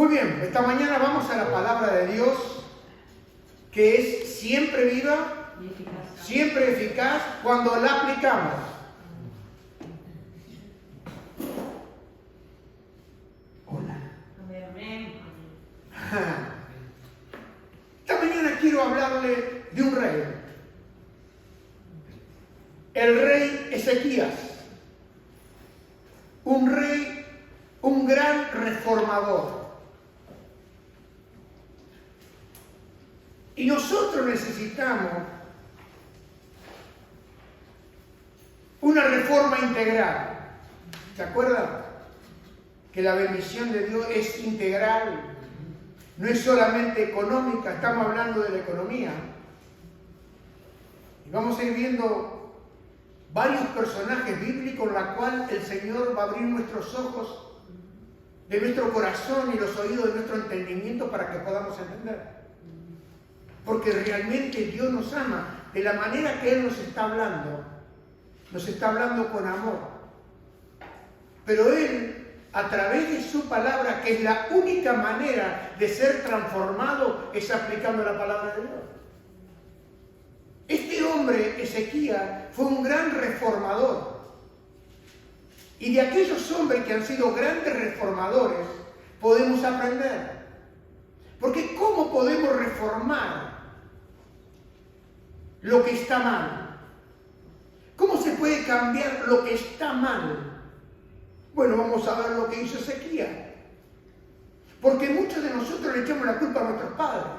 Muy bien, esta mañana vamos a la palabra de Dios, que es siempre viva, siempre eficaz cuando la aplicamos. Hola. Esta mañana quiero hablarle de un rey. El rey Ezequías. Un rey, un gran reformador. Y nosotros necesitamos una reforma integral. ¿Se acuerdan? Que la bendición de Dios es integral. No es solamente económica, estamos hablando de la economía. Y vamos a ir viendo varios personajes bíblicos en los cuales el Señor va a abrir nuestros ojos de nuestro corazón y los oídos de nuestro entendimiento para que podamos entender. Porque realmente Dios nos ama de la manera que Él nos está hablando con amor. Pero Él, a través de su palabra, que es la única manera de ser transformado, es aplicando la palabra de Dios. Este hombre, Ezequías, fue un gran reformador. Y de aquellos hombres que han sido grandes reformadores, podemos aprender. Porque ¿cómo podemos reformar lo que está mal? ¿Cómo se puede cambiar lo que está mal? Bueno, vamos a ver lo que hizo Ezequías. Porque muchos de nosotros le echamos la culpa a nuestros padres.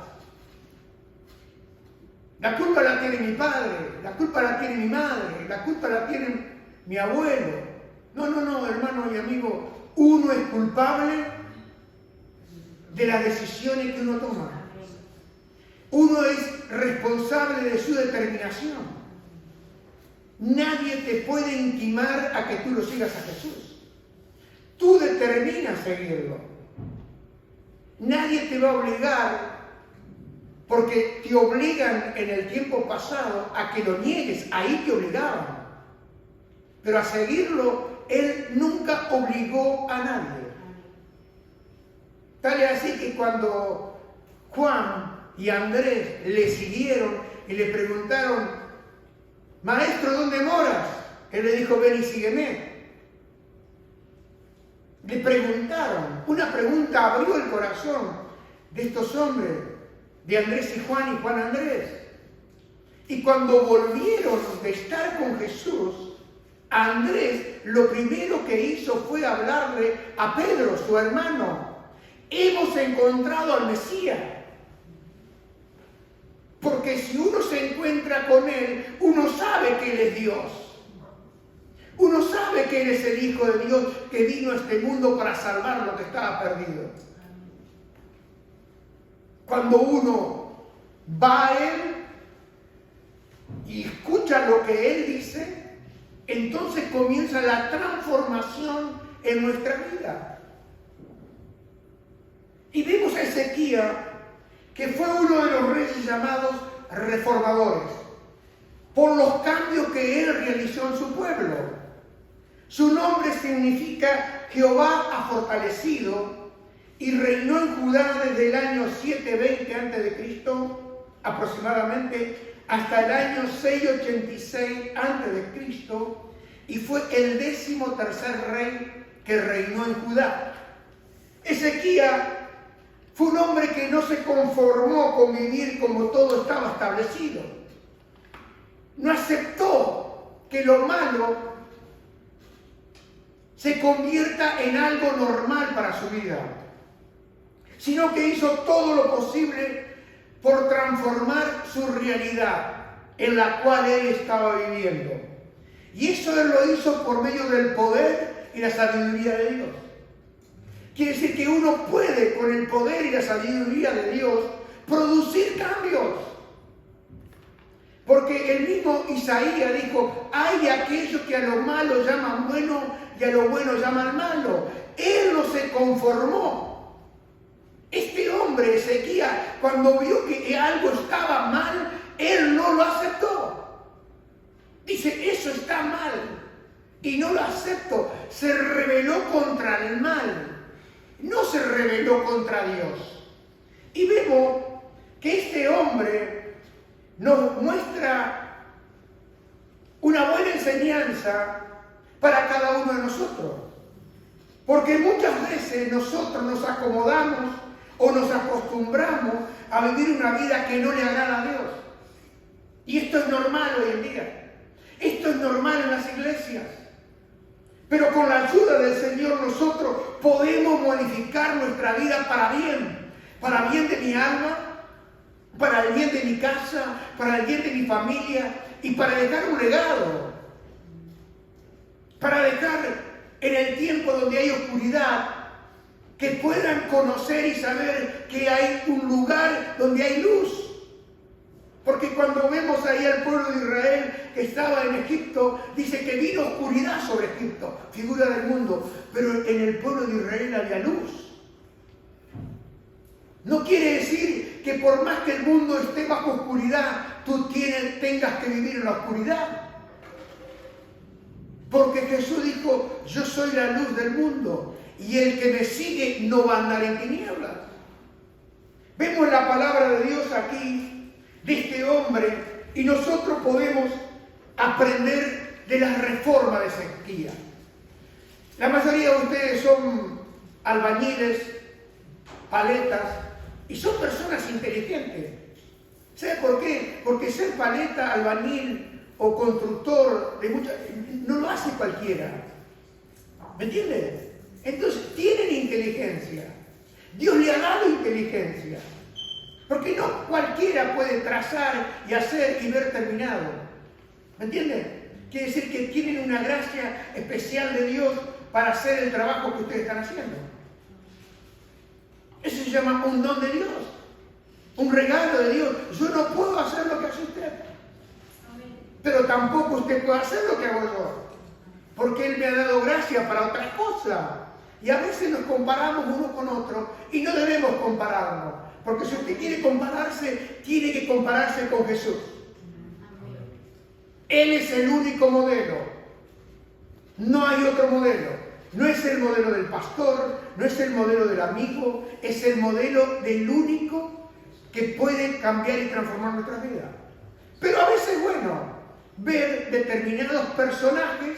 La culpa la tiene mi padre, la culpa la tiene mi madre, la culpa la tiene mi abuelo. No, hermano y amigo, uno es culpable de las decisiones que uno toma. Uno es responsable de su determinación. Nadie te puede intimar a que tú lo sigas a Jesús. Tú determinas seguirlo. Nadie te va a obligar, porque te obligan en el tiempo pasado a que lo niegues. Ahí te obligaban. Pero a seguirlo, Él nunca obligó a nadie. Tal es así que cuando Juan y Andrés le siguieron y le preguntaron: Maestro, ¿dónde moras? Él le dijo: ven y sígueme. Le preguntaron, una pregunta abrió el corazón de estos hombres, de Andrés y Juan Andrés. Y cuando volvieron de estar con Jesús, Andrés lo primero que hizo fue hablarle a Pedro, su hermano: hemos encontrado al Mesías. Porque si uno se encuentra con Él, uno sabe que Él es Dios. Uno sabe que Él es el Hijo de Dios que vino a este mundo para salvar lo que estaba perdido. Cuando uno va a Él y escucha lo que Él dice, entonces comienza la transformación en nuestra vida. Y vemos a Ezequías, que fue uno de los reyes llamados reformadores, por los cambios que él realizó en su pueblo. Su nombre significa Jehová ha fortalecido, y reinó en Judá desde el año 720 a.C. aproximadamente hasta el año 686 a.C. y fue el 13º rey que reinó en Judá. Ezequías fue un hombre que no se conformó con vivir como todo estaba establecido. No aceptó que lo malo se convierta en algo normal para su vida, sino que hizo todo lo posible por transformar su realidad en la cual él estaba viviendo. Y eso él lo hizo por medio del poder y la sabiduría de Dios. Quiere decir que uno puede, con el poder y la sabiduría de Dios, producir cambios. Porque el mismo Isaías dijo: hay de aquellos que a lo malo llaman bueno y a lo bueno llaman malo. Él no se conformó. Este hombre, Ezequías, cuando vio que algo estaba mal, él no lo aceptó. Dice: eso está mal y no lo acepto. Se rebeló contra el mal. No se rebeló contra Dios. Y vemos que este hombre nos muestra una buena enseñanza para cada uno de nosotros. Porque muchas veces nosotros nos acomodamos o nos acostumbramos a vivir una vida que no le agrada a Dios. Y esto es normal hoy en día. Esto es normal en las iglesias. Pero con la ayuda del Señor nosotros podemos modificar nuestra vida para bien de mi alma, para el bien de mi casa, para el bien de mi familia y para dejar un legado. Para dejar en el tiempo donde hay oscuridad, que puedan conocer y saber que hay un lugar donde hay luz. Porque cuando vemos ahí al pueblo de Israel que estaba en Egipto, dice que vino oscuridad sobre Egipto, figura del mundo, pero en el pueblo de Israel había luz. No quiere decir que por más que el mundo esté bajo oscuridad, tú tengas que vivir en la oscuridad. Porque Jesús dijo, yo soy la luz del mundo y el que me sigue no va a andar en tinieblas. Vemos la palabra de Dios aquí, de este hombre, y nosotros podemos aprender de la reforma de Ezequías. La mayoría de ustedes son albañiles, paletas, y son personas inteligentes. ¿Sabe por qué? Porque ser paleta, albañil o constructor no lo hace cualquiera. ¿Me entiendes? Entonces tienen inteligencia. Dios le ha dado inteligencia. Porque no cualquiera puede trazar y hacer y ver terminado. ¿Me entiendes? Quiere decir que tienen una gracia especial de Dios para hacer el trabajo que ustedes están haciendo. Eso se llama un don de Dios. Un regalo de Dios. Yo no puedo hacer lo que hace usted. Pero tampoco usted puede hacer lo que hago yo. Porque Él me ha dado gracia para otras cosas. Y a veces nos comparamos uno con otro y no debemos compararnos. Porque si usted quiere compararse, tiene que compararse con Jesús. Él es el único modelo. No hay otro modelo. No es el modelo del pastor, no es el modelo del amigo, es el modelo del único que puede cambiar y transformar nuestras vidas. Pero a veces es bueno ver determinados personajes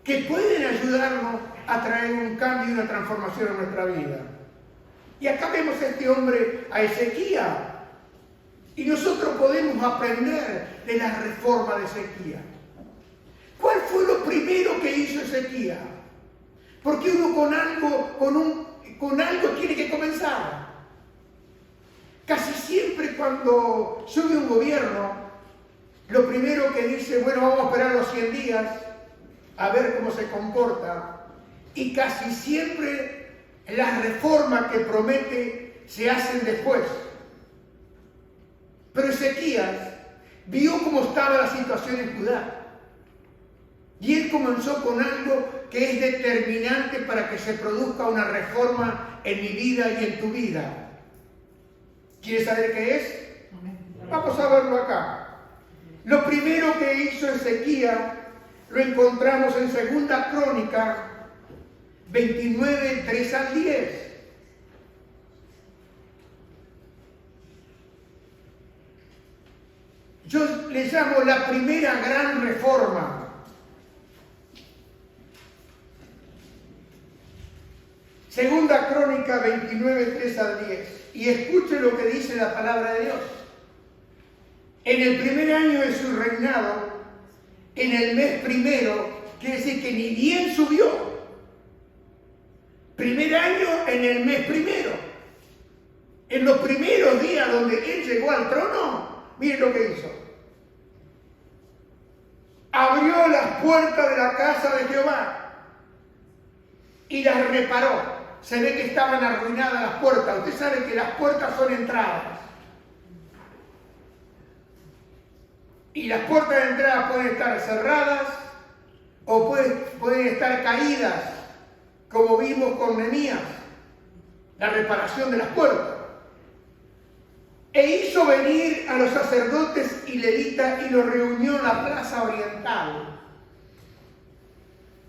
que pueden ayudarnos a traer un cambio y una transformación en nuestra vida. Y acá vemos a este hombre, a Ezequías, y nosotros podemos aprender de la reforma de Ezequías. ¿Cuál fue lo primero que hizo Ezequías? Porque uno con algo tiene que comenzar. Casi siempre cuando sube un gobierno, lo primero que dice, bueno, vamos a esperar los 100 días a ver cómo se comporta. Y casi siempre las reformas que promete se hacen después. Pero Ezequías vio cómo estaba la situación en Judá. Y él comenzó con algo que es determinante para que se produzca una reforma en mi vida y en tu vida. ¿Quieres saber qué es? Vamos a verlo acá. Lo primero que hizo Ezequías lo encontramos en 2 Crónicas 29, 3 al 10. Yo le llamo la primera gran reforma. Segunda Crónica 29, 3 al 10. Y escuche lo que dice la palabra de Dios. En el primer año de su reinado, en el mes primero, quiere decir que ni bien subió. Primer año en el mes primero. En los primeros días donde él llegó al trono, miren lo que hizo. Abrió las puertas de la casa de Jehová y las reparó. Se ve que estaban arruinadas las puertas. Usted sabe que las puertas son entradas. Y las puertas de entrada pueden estar cerradas o pueden estar caídas, como vimos con Nehemías, la reparación de las puertas. E hizo venir a los sacerdotes y levitas y los reunió en la plaza oriental.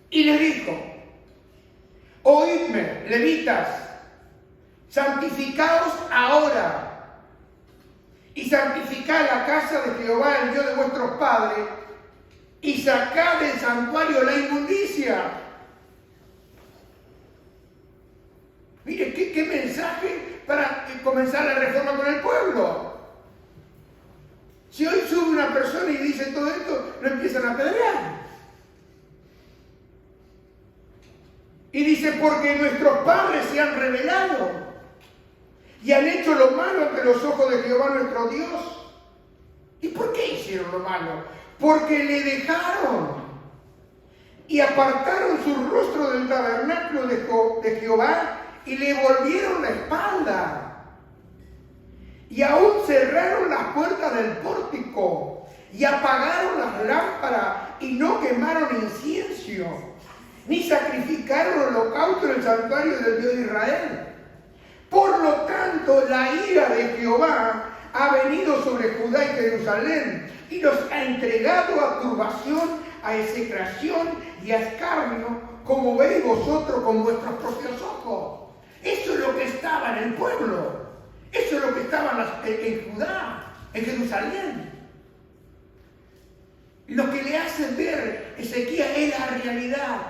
Y les dijo, oídme, levitas santificaos ahora y santificad la casa de Jehová, el Dios de vuestros padres, y sacad del santuario la inmundicia. Mire, qué mensaje para comenzar la reforma con el pueblo. Si hoy sube una persona y dice todo esto, lo empiezan a apedrear. Y dice, porque nuestros padres se han rebelado y han hecho lo malo ante los ojos de Jehová nuestro Dios. ¿Y por qué hicieron lo malo? Porque le dejaron y apartaron su rostro del tabernáculo de Jehová y le volvieron la espalda. Y aún cerraron las puertas del pórtico y apagaron las lámparas y no quemaron incienso, ni sacrificaron holocausto en el santuario del Dios de Israel. Por lo tanto, la ira de Jehová ha venido sobre Judá y Jerusalén y los ha entregado a turbación, a execración y a escarnio, como veis vosotros con vuestros propios ojos. Eso es lo que estaba en el pueblo. Eso es lo que estaba en Judá, en Jerusalén. Lo que le hace ver Ezequías es la realidad.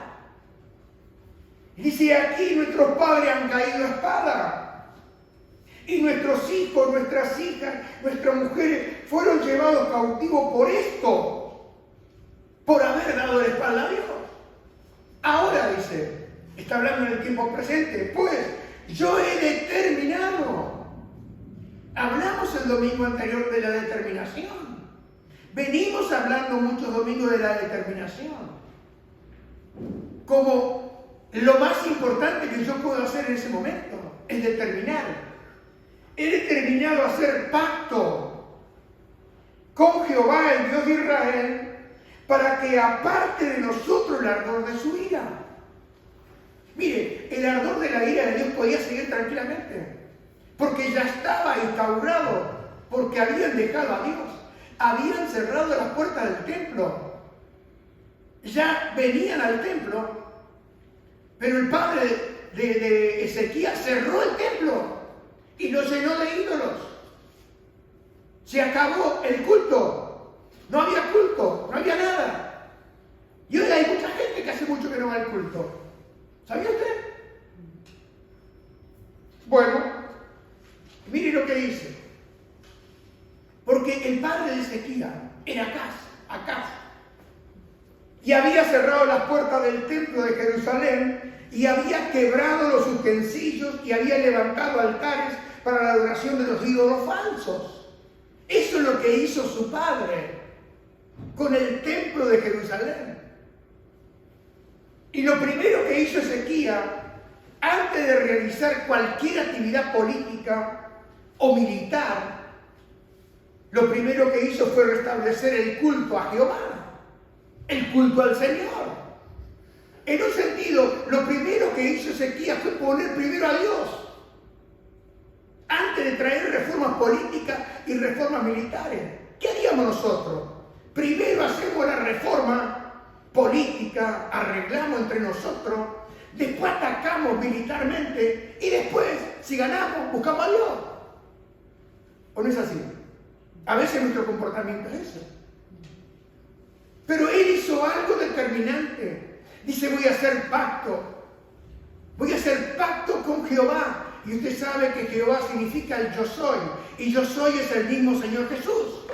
Dice, aquí nuestros padres han caído a espada. Y nuestros hijos, nuestras hijas, nuestras mujeres fueron llevados cautivos por esto, por haber dado la espalda a Dios. Ahora dice, está hablando en el tiempo presente, pues yo he determinado. Hablamos el domingo anterior de la determinación. Venimos hablando muchos domingos de la determinación. Como lo más importante que yo puedo hacer en ese momento es determinar. He determinado hacer pacto con Jehová, el Dios de Israel, para que aparte de nosotros el ardor de su ira. Mire, el ardor de la ira de Dios podía seguir tranquilamente, porque ya estaba instaurado, porque habían dejado a Dios, habían cerrado las puertas del templo, ya venían al templo, pero el padre de Ezequías cerró el templo y lo llenó de ídolos. Se acabó el culto. No había culto, no había nada. Y hoy hay mucha gente que hace mucho que no va al culto. ¿Sabía usted? Bueno, mire lo que dice. Porque el padre de Ezequías era Acaz. Y había cerrado las puertas del templo de Jerusalén y había quebrado los utensilios y había levantado altares para la adoración de los ídolos falsos. Eso es lo que hizo su padre con el templo de Jerusalén. Y lo primero que hizo Ezequías, antes de realizar cualquier actividad política o militar, lo primero que hizo fue restablecer el culto a Jehová, el culto al Señor. En un sentido, lo primero que hizo Ezequías fue poner primero a Dios, antes de traer reformas políticas y reformas militares. ¿Qué haríamos nosotros? Primero hacemos la reforma política, arreglamos entre nosotros, después atacamos militarmente y después, si ganamos, buscamos a Dios. ¿O no es así? A veces nuestro comportamiento es ese. Pero él hizo algo determinante. Dice, voy a hacer pacto. Voy a hacer pacto con Jehová. Y usted sabe que Jehová significa el yo soy. Y yo soy es el mismo Señor Jesús.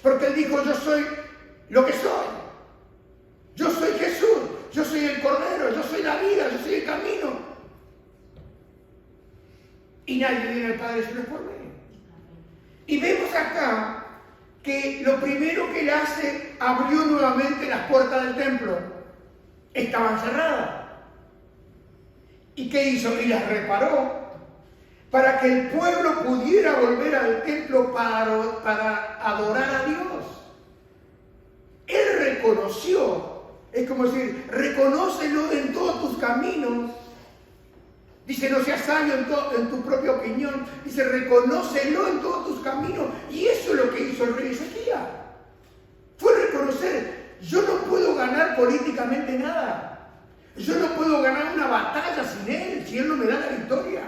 Porque él dijo, yo soy lo que soy. Yo soy Jesús. Yo soy el Cordero. Yo soy la vida. Yo soy el camino. Y nadie viene al Padre si no es por mí. Y vemos acá que lo primero que él hace, abrió nuevamente las puertas del templo. Estaban cerradas. ¿Y qué hizo? Y las reparó para que el pueblo pudiera volver al templo para adorar a Dios. Él reconoció, es como decir, reconócelo en todos tus caminos. Dice, no seas sabio en tu propia opinión. Dice, reconócelo en todos tus caminos. Y eso es lo que hizo el rey Ezequías. Fue reconocer, yo no puedo ganar políticamente nada. Yo no puedo ganar una batalla sin él, si él no me da la victoria.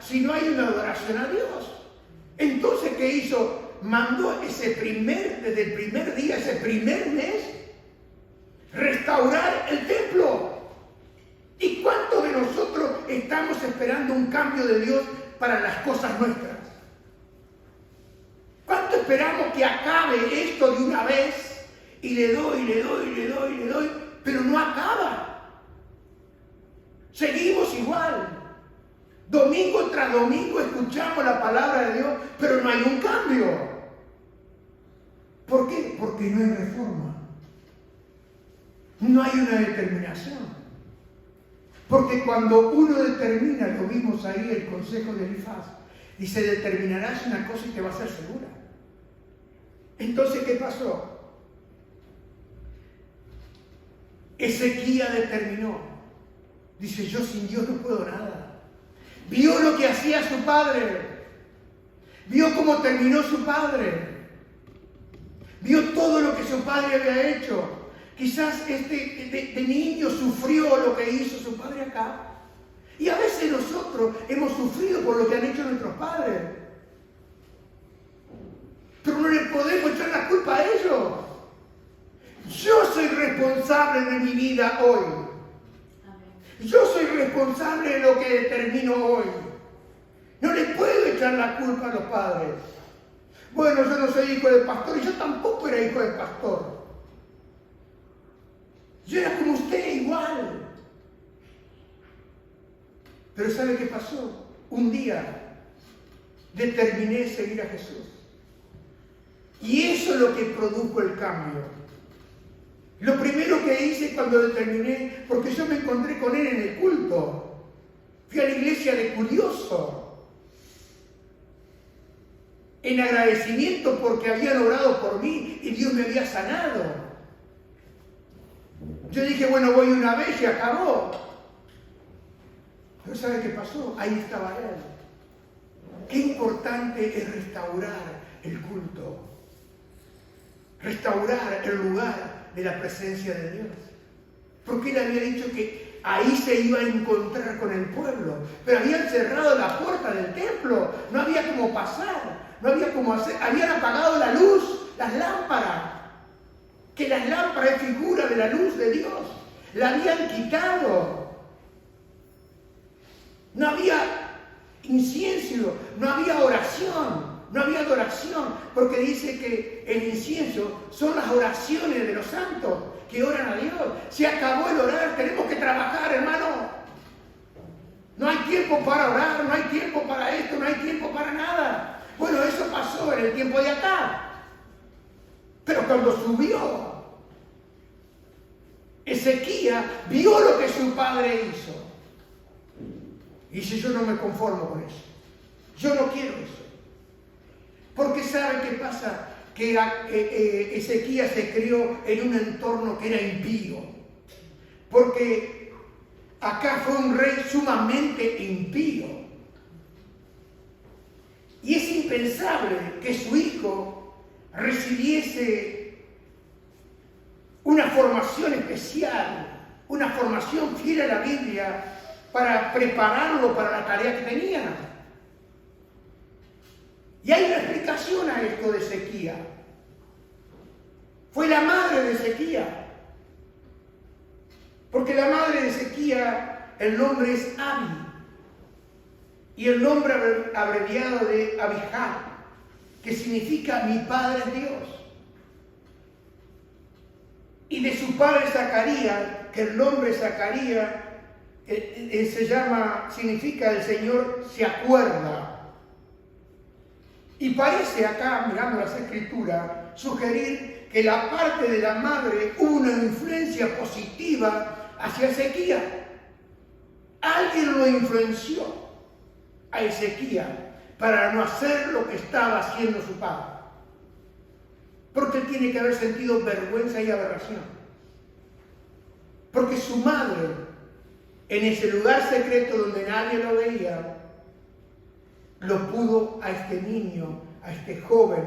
si no hay una adoración a Dios? Entonces, ¿qué hizo? Mandó desde el primer día, ese primer mes, restaurar el templo. ¿Y cuántos de nosotros estamos esperando un cambio de Dios para las cosas nuestras? ¿Cuánto esperamos que acabe esto de una vez? Y le doy, pero no acaba. Seguimos igual. Domingo tras domingo escuchamos la palabra de Dios, pero no hay un cambio. ¿Por qué? Porque no hay reforma. No hay una determinación. Porque cuando uno determina, lo vimos ahí, el consejo de Elifaz, dice, determinarás una cosa y te va a ser segura. Entonces, ¿qué pasó? Ezequías determinó. Dice, yo sin Dios no puedo nada. Vio lo que hacía su padre. Vio cómo terminó su padre. Vio todo lo que su padre había hecho. Quizás de niño sufrió lo que hizo su padre acá. Y a veces nosotros hemos sufrido por lo que han hecho nuestros padres. Pero no le podemos echar la culpa a ellos. Yo soy responsable de mi vida hoy. Yo soy responsable de lo que determino hoy. No le puedo echar la culpa a los padres. Bueno, yo no soy hijo de pastor y yo tampoco era hijo de pastor. Yo era como usted, igual. Pero ¿sabe qué pasó? Un día determiné seguir a Jesús. Y eso es lo que produjo el cambio. Lo primero que hice cuando determiné, porque yo me encontré con él en el culto. Fui a la iglesia de curioso. En agradecimiento porque habían orado por mí y Dios me había sanado. Yo dije, bueno, voy una vez y acabó. Pero ¿sabe qué pasó? Ahí estaba él. Qué importante es restaurar el culto. Restaurar el lugar de la presencia de Dios. Porque él había dicho que ahí se iba a encontrar con el pueblo. Pero habían cerrado la puerta del templo. No había cómo pasar. No había cómo hacer. Habían apagado la luz, las lámparas. Que las lámparas es figura de la luz de Dios. La habían quitado. No había incienso, no había oración, no había adoración, porque dice que el incienso son las oraciones de los santos que oran a Dios. Se acabó el orar, tenemos que trabajar, hermano. No hay tiempo para orar, no hay tiempo para esto, no hay tiempo para nada. Bueno, eso pasó en el tiempo de acá. Pero cuando subió, Ezequías vio lo que su padre hizo. Y dice, yo no me conformo con eso. Yo no quiero eso. Porque ¿sabe qué pasa? Que Ezequías se crió en un entorno que era impío. Porque acá fue un rey sumamente impío. Y es impensable que su hijo recibiese una formación especial, una formación fiel a la Biblia para prepararlo para la tarea que tenía. Y hay una explicación a esto de Ezequías. Fue la madre de Ezequías. Porque la madre de Ezequías, el nombre es Abi. Y el nombre abreviado de Abijah, que significa mi padre es Dios. Y de su padre Zacarías, que el nombre Zacarías significa el Señor se acuerda. Y parece acá, mirando las escrituras, sugerir que la parte de la madre hubo una influencia positiva hacia Ezequías. Alguien lo influenció a Ezequías para no hacer lo que estaba haciendo su padre. Porque él tiene que haber sentido vergüenza y aberración. Porque su madre, en ese lugar secreto donde nadie lo veía, lo pudo a este niño, a este joven,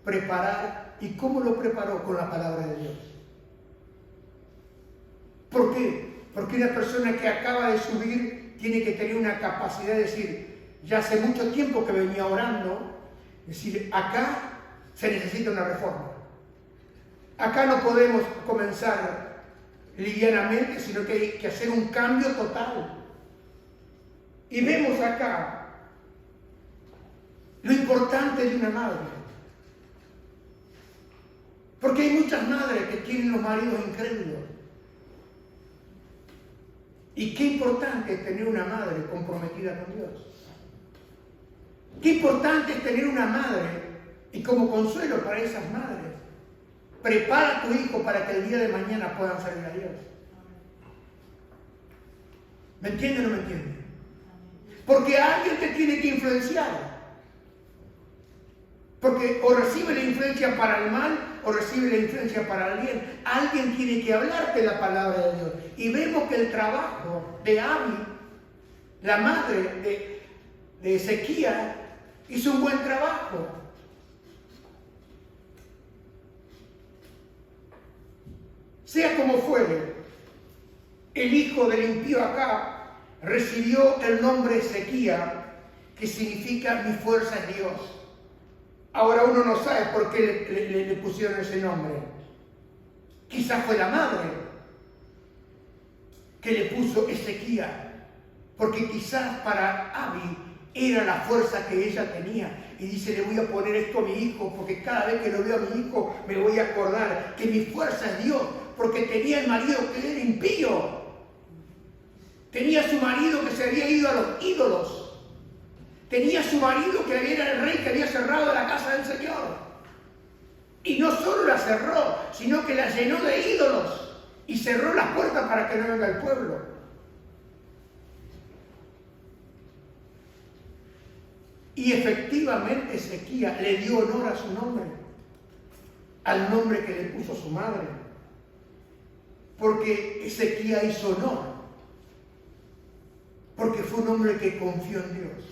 preparar. ¿Y cómo lo preparó? Con la palabra de Dios. ¿Por qué? Porque una persona que acaba de subir tiene que tener una capacidad de decir, ya hace mucho tiempo que venía orando. Es decir, acá se necesita una reforma. Acá no podemos comenzar livianamente, sino que hay que hacer un cambio total. Y vemos acá lo importante de una madre. Porque hay muchas madres que tienen los maridos incrédulos. Y qué importante es tener una madre comprometida con Dios. Qué importante es tener una madre, y como consuelo para esas madres, prepara a tu hijo para que el día de mañana puedan servir a Dios. ¿Me entiende o no me entiende? Porque alguien te tiene que influenciar. Porque o recibe la influencia para el mal o recibe la influencia para el bien. Alguien tiene que hablarte la palabra de Dios. Y vemos que el trabajo de Abi, la madre de Ezequías, hizo un buen trabajo. Sea como fuere, el hijo del impío acá recibió el nombre Ezequías, que significa mi fuerza es Dios. Ahora uno no sabe por qué le pusieron ese nombre. Quizás fue la madre que le puso Ezequías, porque quizás para Abi era la fuerza que ella tenía. Y dice, le voy a poner esto a mi hijo, porque cada vez que lo veo a mi hijo me voy a acordar que mi fuerza es Dios, porque tenía el marido que era impío. Tenía su marido que se había ido a los ídolos. Tenía su marido que era el rey que había cerrado la casa del Señor. Y no solo la cerró, sino que la llenó de ídolos y cerró las puertas para que no venga el pueblo. Y efectivamente Ezequías le dio honor a su nombre, al nombre que le puso su madre. Porque Ezequías hizo honor, porque fue un hombre que confió en Dios.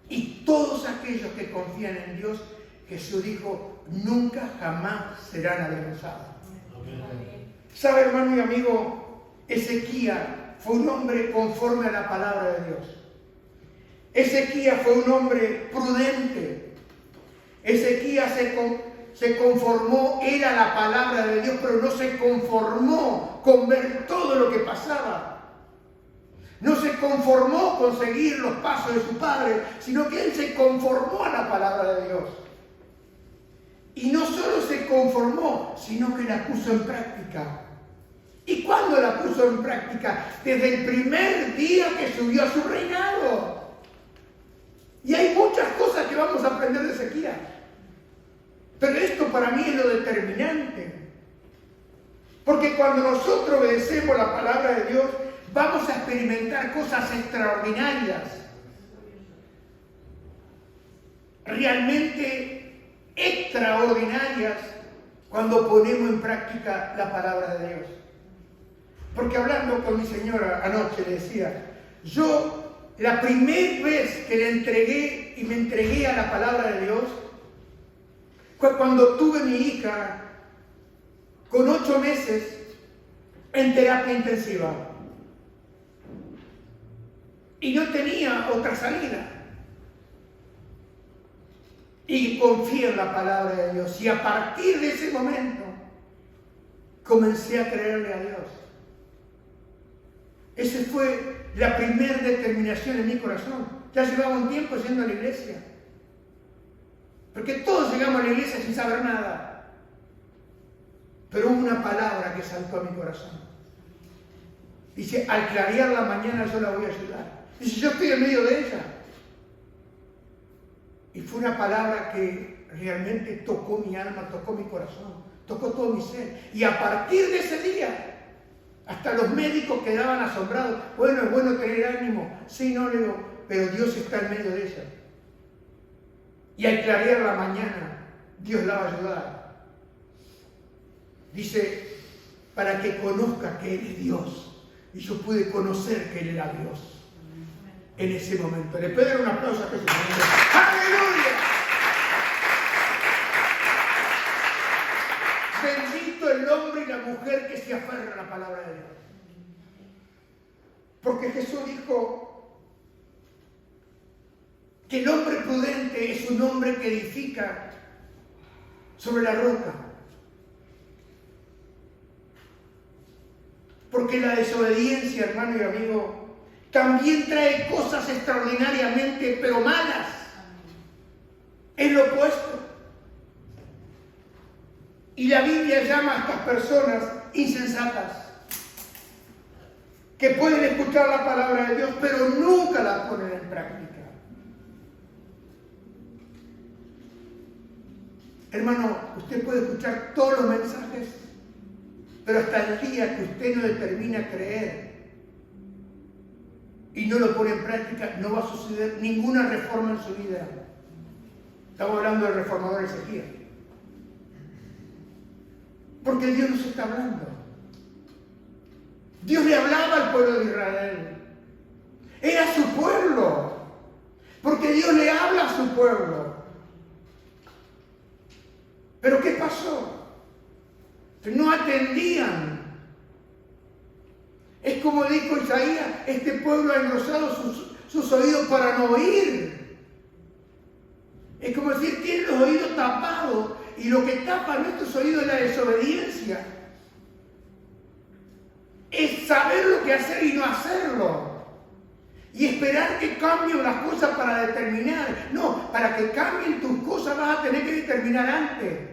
Y todos aquellos que confían en Dios, Jesús dijo, nunca jamás serán avergonzados. ¿Sabe, hermano y amigo? Ezequías fue un hombre conforme a la palabra de Dios. Ezequías fue un hombre prudente. Ezequías se conformó, era la palabra de Dios, pero no se conformó con ver todo lo que pasaba. No se conformó con seguir los pasos de su padre, sino que él se conformó a la palabra de Dios. Y no solo se conformó, sino que la puso en práctica. ¿Y cuándo la puso en práctica? Desde el primer día que subió a su reinado. Y hay muchas cosas que vamos a aprender de Ezequías. Pero esto para mí es lo determinante. Porque cuando nosotros obedecemos la palabra de Dios, vamos a experimentar cosas extraordinarias. Realmente extraordinarias cuando ponemos en práctica la palabra de Dios. Porque hablando con mi señora anoche le decía, yo la primera vez que le entregué y me entregué a la palabra de Dios fue cuando tuve mi hija con 8 meses en terapia intensiva. Y no tenía otra salida. Y confié en la palabra de Dios. Y a partir de ese momento comencé a creerle a Dios. Esa fue la primera determinación en mi corazón. Ya llevaba un tiempo yendo a la iglesia. Porque todos llegamos a la iglesia sin saber nada. Pero hubo una palabra que saltó a mi corazón. Dice, al clarear la mañana yo la voy a ayudar. Dice, yo estoy en medio de ella. Y fue una palabra que realmente tocó mi alma, tocó mi corazón, tocó todo mi ser. Y a partir de ese día, hasta los médicos quedaban asombrados. Bueno, es bueno tener ánimo. Sí, no, le digo, pero Dios está en medio de ella. Y al clarear la mañana, Dios la va a ayudar. Dice, para que conozca que Él es Dios. Y yo pude conocer que Él era Dios. En ese momento. Le puedo dar un aplauso a Jesús. ¡Aleluya! Bendito el hombre y la mujer que se aferra a la palabra de Dios. Porque Jesús dijo, que el hombre prudente es un hombre que edifica sobre la roca. Porque la desobediencia, hermano y amigo, también trae cosas extraordinariamente, pero malas. Es lo opuesto. Y la Biblia llama a estas personas insensatas, que pueden escuchar la palabra de Dios, pero nunca la ponen en práctica. Hermano, usted puede escuchar todos los mensajes, pero hasta el día que usted no determina creer y no lo pone en práctica, no va a suceder ninguna reforma en su vida. Estamos hablando del reformador Ezequiel. Porque Dios nos está hablando. Dios le hablaba al pueblo de Israel. Era su pueblo. Porque Dios le habla a su pueblo. Pero ¿qué pasó? No atendían. Es como dijo Isaías, este pueblo ha engrosado sus oídos para no oír. Es como decir, tienen los oídos tapados y lo que tapa nuestros oídos es la desobediencia. Es saber lo que hacer y no hacerlo. Y esperar que cambien las cosas para determinar. No, para que cambien tus cosas vas a tener que determinar antes.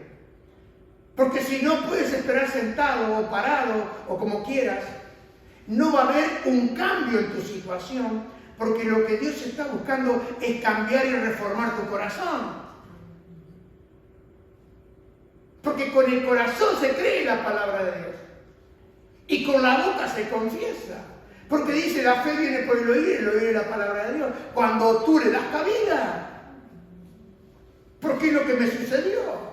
Porque si no puedes esperar sentado o parado o como quieras, no va a haber un cambio en tu situación, porque lo que Dios está buscando es cambiar y reformar tu corazón. Porque con el corazón se cree la palabra de Dios. Y con la boca se confiesa. Porque dice, la fe viene por el oír la palabra de Dios. Cuando tú le das cabida. Porque es lo que me sucedió.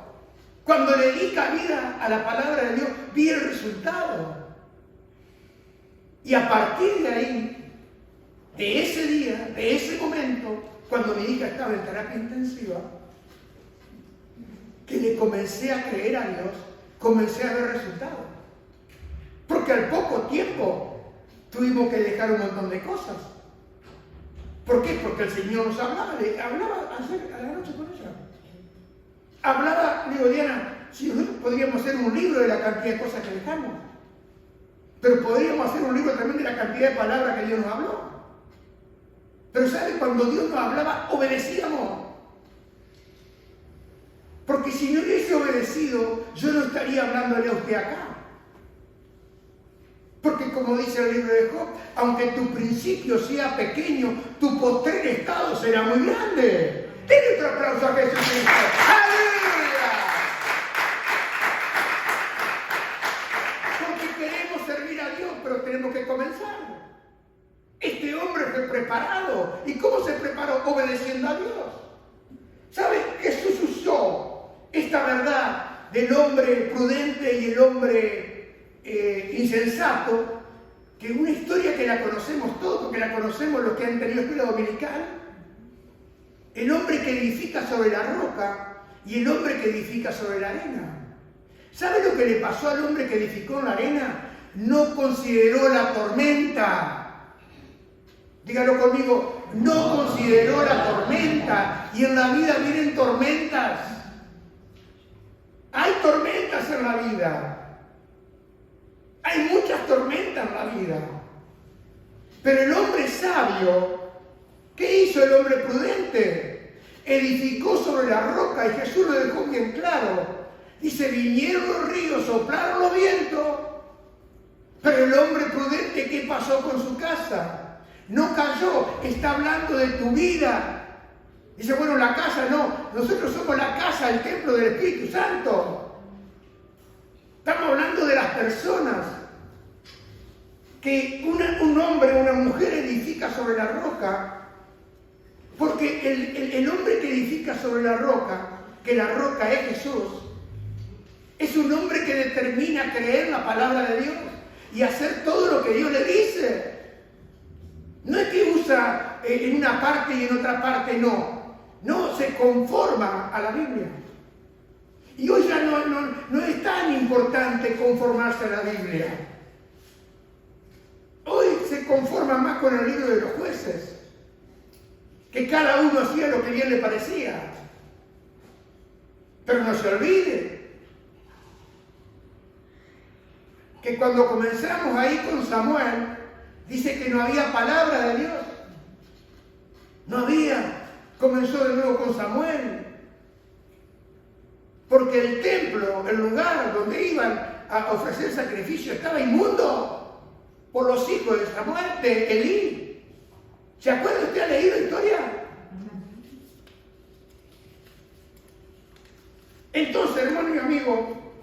Cuando le di cabida a la palabra de Dios, vi el resultado. Y a partir de ahí, de ese día, de ese momento, cuando mi hija estaba en terapia intensiva, que le comencé a creer a Dios, comencé a ver resultados. Porque al poco tiempo tuvimos que dejar un montón de cosas. ¿Por qué? Porque el Señor nos hablaba ayer a la noche con ella. Hablaba, digo, Diana, si nosotros podríamos hacer un libro de la cantidad de cosas que dejamos, pero podríamos hacer un libro también de la cantidad de palabras que Dios nos habló. Pero ¿sabe? Cuando Dios nos hablaba, obedecíamos. Porque si no hubiese obedecido, yo no estaría hablándole a usted acá. Porque como dice el libro de Job, aunque tu principio sea pequeño, tu postrer estado será muy grande. Denle otro aplauso a Jesucristo. ¡Aleluya! Porque queremos servir a Dios, pero tenemos que comenzar. Este hombre fue preparado. ¿Y cómo se preparó? Obedeciendo a Dios. ¿Sabe? Jesús usó esta verdad del hombre prudente y el hombre insensato, que es una historia que la conocemos todos, que la conocemos los que han tenido escuela dominical. El hombre que edifica sobre la roca y el hombre que edifica sobre la arena. ¿Sabe lo que le pasó al hombre que edificó en la arena? No consideró la tormenta. Dígalo conmigo, no consideró la tormenta. Y en la vida vienen tormentas. Hay tormentas en la vida. Hay muchas tormentas en la vida. Pero el hombre sabio, ¿qué hizo el hombre prudente? Edificó sobre la roca, y Jesús lo dejó bien claro. Dice, vinieron los ríos, soplaron los vientos. Pero el hombre prudente, ¿qué pasó con su casa? No cayó, está hablando de tu vida. Dice, bueno, la casa no, nosotros somos la casa, el templo del Espíritu Santo. Estamos hablando de las personas. Que un hombre o una mujer edifica sobre la roca, porque el hombre que edifica sobre la roca, que la roca es Jesús, es un hombre que determina creer la palabra de Dios y hacer todo lo que Dios le dice. No es que usa en una parte y en otra parte, no. No, se conforma a la Biblia. Y hoy ya no es tan importante conformarse a la Biblia. Hoy se conforma más con el libro de los jueces que cada uno hacía lo que bien le parecía. Pero no se olvide que cuando comenzamos ahí con Samuel, dice que no había palabra de Dios. No había. Comenzó de nuevo con Samuel. Porque el templo, el lugar donde iban a ofrecer sacrificio, estaba inmundo por los hijos de Samuel, de Elí. ¿Se acuerda? ¿Usted ha leído historia? Entonces, hermano y amigo,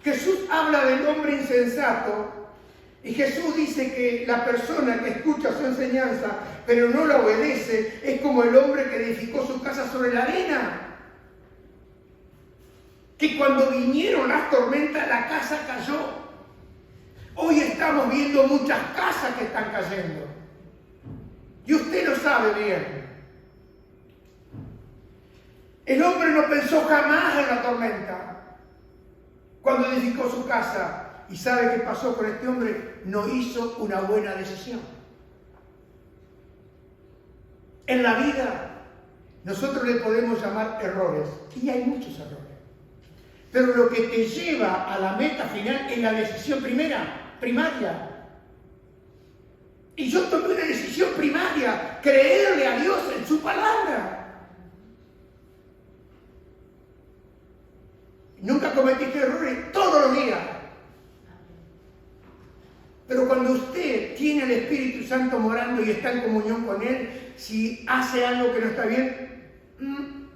Jesús habla del hombre insensato y Jesús dice que la persona que escucha su enseñanza pero no la obedece es como el hombre que edificó su casa sobre la arena. Que cuando vinieron las tormentas la casa cayó. Hoy estamos viendo muchas casas que están cayendo. Y usted lo sabe bien. El hombre no pensó jamás en la tormenta cuando edificó su casa. ¿Y sabe qué pasó con este hombre? No hizo una buena decisión. En la vida nosotros le podemos llamar errores, y hay muchos errores. Pero lo que te lleva a la meta final es la decisión primaria. Y yo tomé una decisión primaria, creerle a Dios en su palabra. Nunca cometiste errores todos los días. Pero cuando usted tiene al Espíritu Santo morando y está en comunión con Él, si hace algo que no está bien,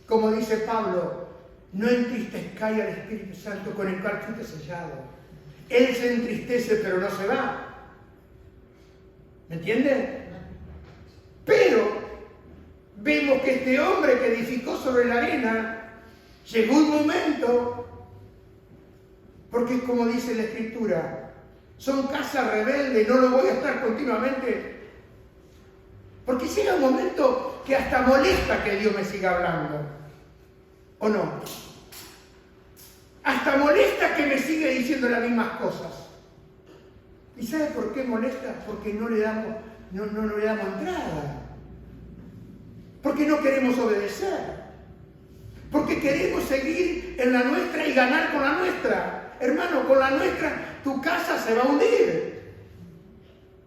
como dice Pablo, no entristezcáis al Espíritu Santo con el cual fuiste sellado. Él se entristece pero no se va. ¿Me entiende? Pero vemos que este hombre que edificó sobre la arena, llegó un momento, porque como dice la Escritura, son casas rebeldes, no lo voy a estar continuamente, porque llega un momento que hasta molesta que Dios me siga hablando, ¿o no? Hasta molesta que me siga diciendo las mismas cosas. ¿Y sabe por qué molesta? Porque no le damos entrada. Porque no queremos obedecer. Porque queremos seguir en la nuestra y ganar con la nuestra. Hermano, con la nuestra tu casa se va a hundir.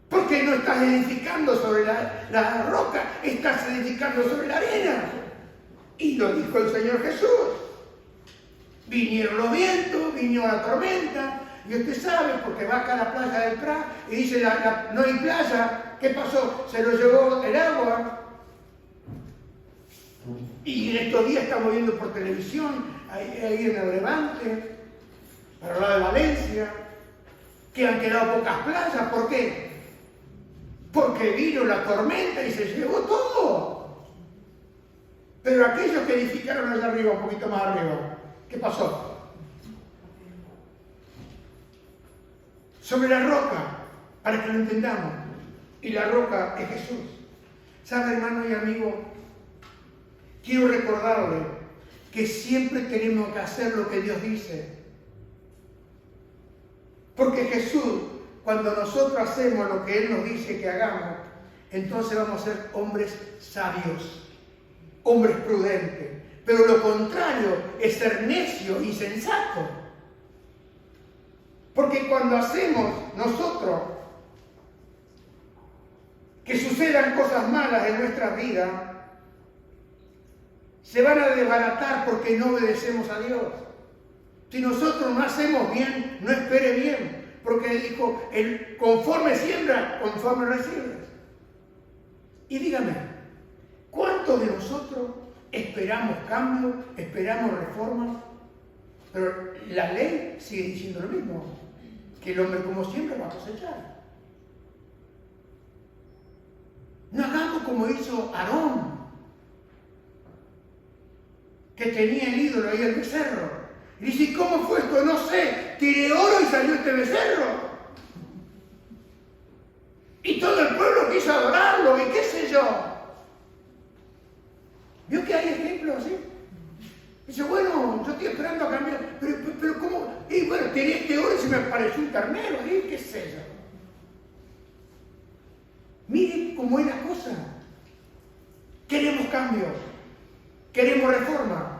Porque no estás edificando sobre la roca, estás edificando sobre la arena. Y lo dijo el Señor Jesús. Vinieron los vientos, vino la tormenta, y usted sabe, porque va acá a la playa del Prat y dice, no hay playa, ¿qué pasó? Se lo llevó el agua. Y en estos días estamos viendo por televisión, ahí en el Levante, para hablar de Valencia, que han quedado pocas playas. ¿Por qué? Porque vino la tormenta y se llevó todo. Pero aquellos que edificaron allá arriba, un poquito más arriba, ¿qué pasó? Sobre la roca, para que lo entendamos. Y la roca es Jesús. ¿Sabe, hermano y amigo? Quiero recordarle que siempre tenemos que hacer lo que Dios dice. Porque Jesús, cuando nosotros hacemos lo que Él nos dice que hagamos, entonces vamos a ser hombres sabios, hombres prudentes. Pero lo contrario es ser necio, insensato. Porque cuando hacemos nosotros que sucedan cosas malas en nuestra vida, se van a desbaratar porque no obedecemos a Dios. Si nosotros no hacemos bien, no espere bien. Porque Él dijo, conforme siembra, conforme recibes. Y dígame, ¿cuántos de nosotros esperamos cambios, esperamos reformas? Pero la ley sigue diciendo lo mismo, que el hombre como siempre va a cosechar. No hagamos como hizo Aarón, que tenía el ídolo ahí, el becerro. Y dice, ¿cómo fue esto? No sé, tiré oro y salió este becerro. Y todo el pueblo quiso adorarlo, y qué sé yo. ¿Vio que hay ejemplos así? Dice, bueno, yo estoy esperando a cambiar, pero ¿cómo? Y bueno, tiré este oro y se me apareció un ternero, y qué sé yo. Miren cómo es la cosa. Queremos cambios, queremos reforma.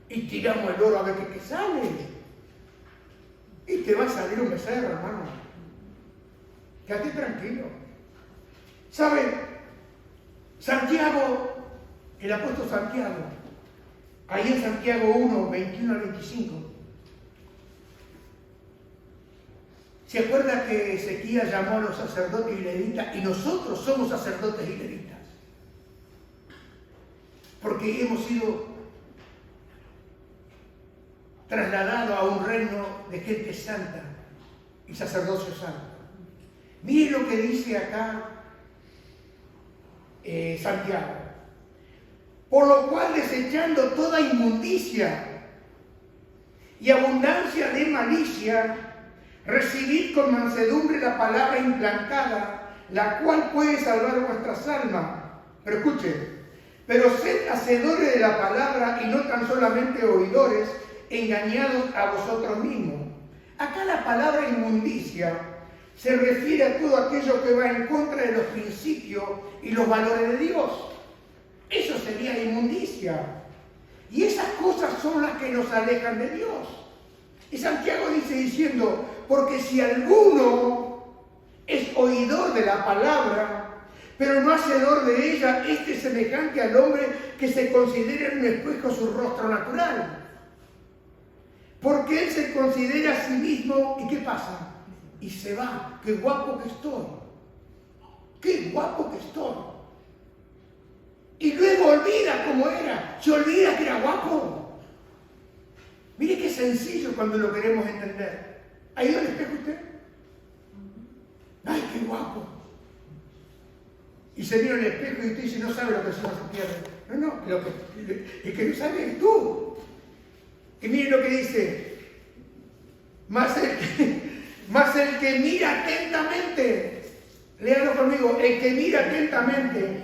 Y tiramos el oro a ver qué sale. Y te va a salir un becerro, hermano. Quédate tranquilo. ¿Saben? Santiago, el apóstol Santiago, ahí en Santiago 1, 21 al 25. ¿Se acuerda que Ezequías llamó a los sacerdotes y levitas? Y nosotros somos sacerdotes y levitas. Porque hemos sido trasladados a un reino de gente santa y sacerdocio santo. Miren lo que dice acá Santiago. Por lo cual, desechando toda inmundicia y abundancia de malicia, recibid con mansedumbre la palabra implantada, la cual puede salvar vuestras almas. Pero escuchen, pero sed hacedores de la palabra y no tan solamente oidores, engañados a vosotros mismos. Acá la palabra inmundicia se refiere a todo aquello que va en contra de los principios y los valores de Dios. Eso sería inmundicia. Y esas cosas son las que nos alejan de Dios. Y Santiago dice diciendo, porque si alguno es oidor de la palabra, pero no hacedor de ella, este es semejante al hombre que se considera en un espejo su rostro natural. Porque él se considera a sí mismo, ¿y qué pasa? Y se va. ¡Qué guapo que estoy! ¡Qué guapo que estoy! Y luego olvida cómo era. Se olvida que era guapo. Mire qué sencillo cuando lo queremos entender. ¿Ha ido al espejo usted? ¡Ay, qué guapo! Y se mira en el espejo y usted dice, no sabe lo que son sus piernas. No, el que no sabe es tú. Y miren lo que dice. Más el que mira atentamente, léalo conmigo, el que mira atentamente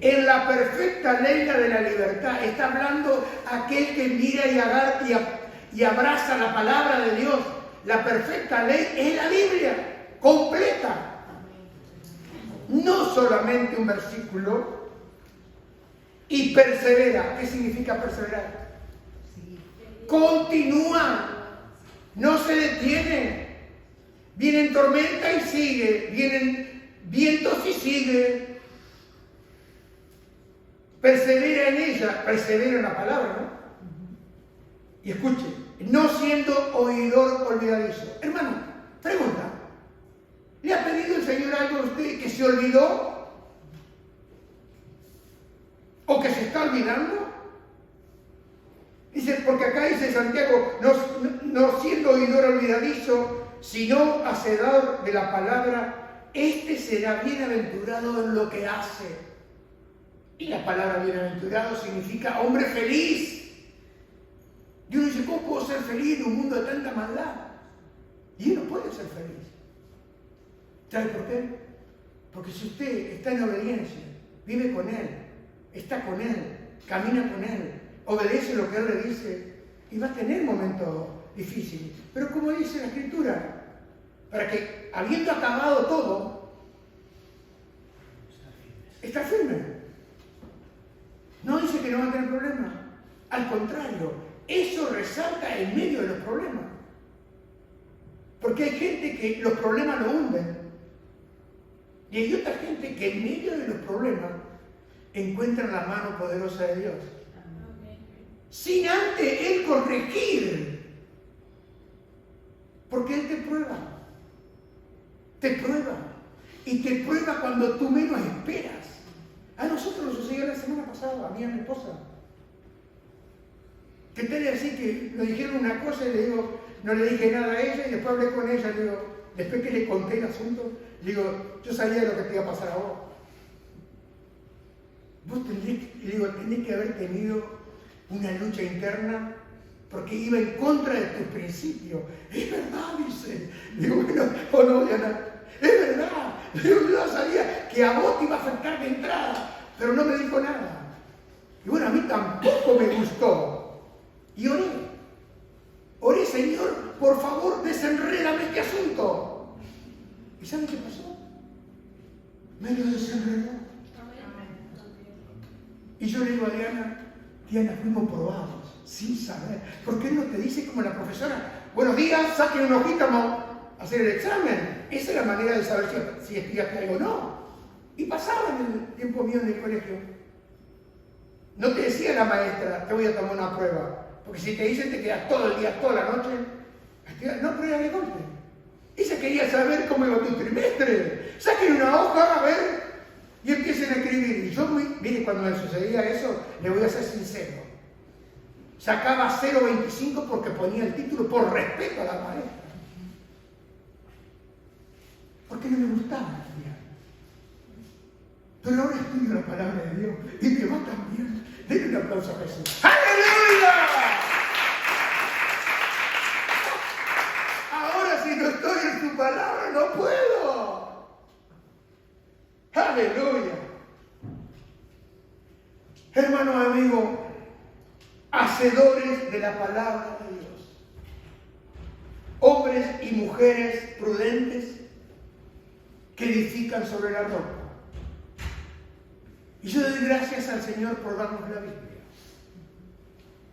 en la perfecta ley de la libertad. Está hablando aquel que mira y abraza la palabra de Dios. La perfecta ley es la Biblia, completa. No solamente un versículo. Y persevera. ¿Qué significa perseverar? Continúa. No se detiene. Vienen tormenta y sigue. Vienen vientos y sigue. Persevera en ella. Persevera en la palabra, ¿no? Y escuche. No siendo oidor olvidadizo. Hermano, pregunta. ¿Le ha pedido el Señor algo a usted que se olvidó? ¿O que se está olvidando? Dice, porque acá dice Santiago, no siendo oidor olvidadizo, sino hacedor de la palabra, este será bienaventurado en lo que hace. Y la palabra bienaventurado significa hombre feliz. Y uno dice, ¿cómo puedo ser feliz en un mundo de tanta maldad? Y uno puede ser feliz. ¿Sabe por qué? Porque si usted está en obediencia, vive con Él, está con Él, camina con Él, obedece lo que Él le dice, y va a tener momentos difíciles. Pero como dice la Escritura, para que habiendo acabado todo, está firme. No dice que no va a tener problemas. Al contrario, eso resalta en medio de los problemas. Porque hay gente que los problemas lo hunden. Y hay otra gente que en medio de los problemas encuentra la mano poderosa de Dios. Sin antes Él corregir. Porque Él te prueba. Te prueba. Y te prueba cuando tú menos esperas. A nosotros nos sucedió la semana pasada, a mí y a mi esposa. Que tal es así que nos dijeron una cosa y le digo, no le dije nada a ella y después hablé con ella, le digo, después que le conté el asunto, le digo, yo sabía lo que te iba a pasar a vos. Vos tenés que haber tenido una lucha interna porque iba en contra de tus principios. Es verdad, dice. Digo, bueno, o no, Diana, es verdad. Yo sabía que a vos te iba a afectar de entrada, pero no me dijo nada. Y bueno, a mí tampoco me gustó. Y oré, Señor, por favor, desenrédame este asunto. ¿Y saben qué pasó? me lo desenredó. Y yo le digo a Diana, fuimos probados, sin saber. ¿Por qué no te dice como la profesora? Buenos días, saquen una hojita, vamos a hacer el examen. Esa es la manera de saber si estudiaste algo o no. Y pasaba en el tiempo mío en el colegio. No te decía la maestra, te voy a tomar una prueba. Porque si te dicen te quedas todo el día, toda la noche, no prueba de golpe. Ella quería saber cómo iba tu trimestre. Saquen una hoja, a ver, y empiecen a escribir. Y yo, mire, cuando me sucedía eso, le voy a ser sincero. Sacaba 0.25 porque ponía el título por respeto a la maestra. Porque no me gustaba estudiar. Pero ahora estudio la palabra de Dios y me va tan bien. Denle un aplauso a Jesús. ¡Aleluya! Ahora si no estoy en tu palabra no puedo. ¡Aleluya! Hermanos, amigos, hacedores de la palabra de Dios. Hombres y mujeres prudentes que edifican sobre la roca. Y yo doy gracias al Señor por darnos la Biblia.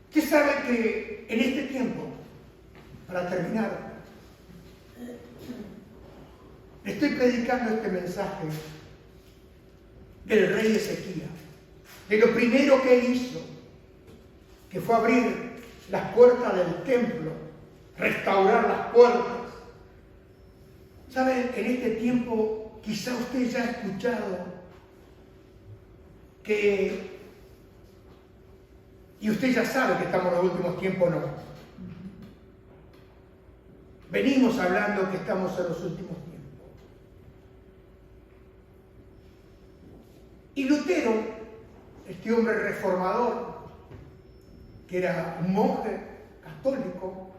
Usted sabe que en este tiempo, para terminar, estoy predicando este mensaje del rey Ezequías, de lo primero que él hizo, que fue abrir las puertas del templo, restaurar las puertas. ¿Sabe? En este tiempo, quizá usted ya ha escuchado y usted ya sabe que estamos en los últimos tiempos, no. Venimos hablando que estamos en los últimos tiempos. Y Lutero, este hombre reformador, que era un monje católico,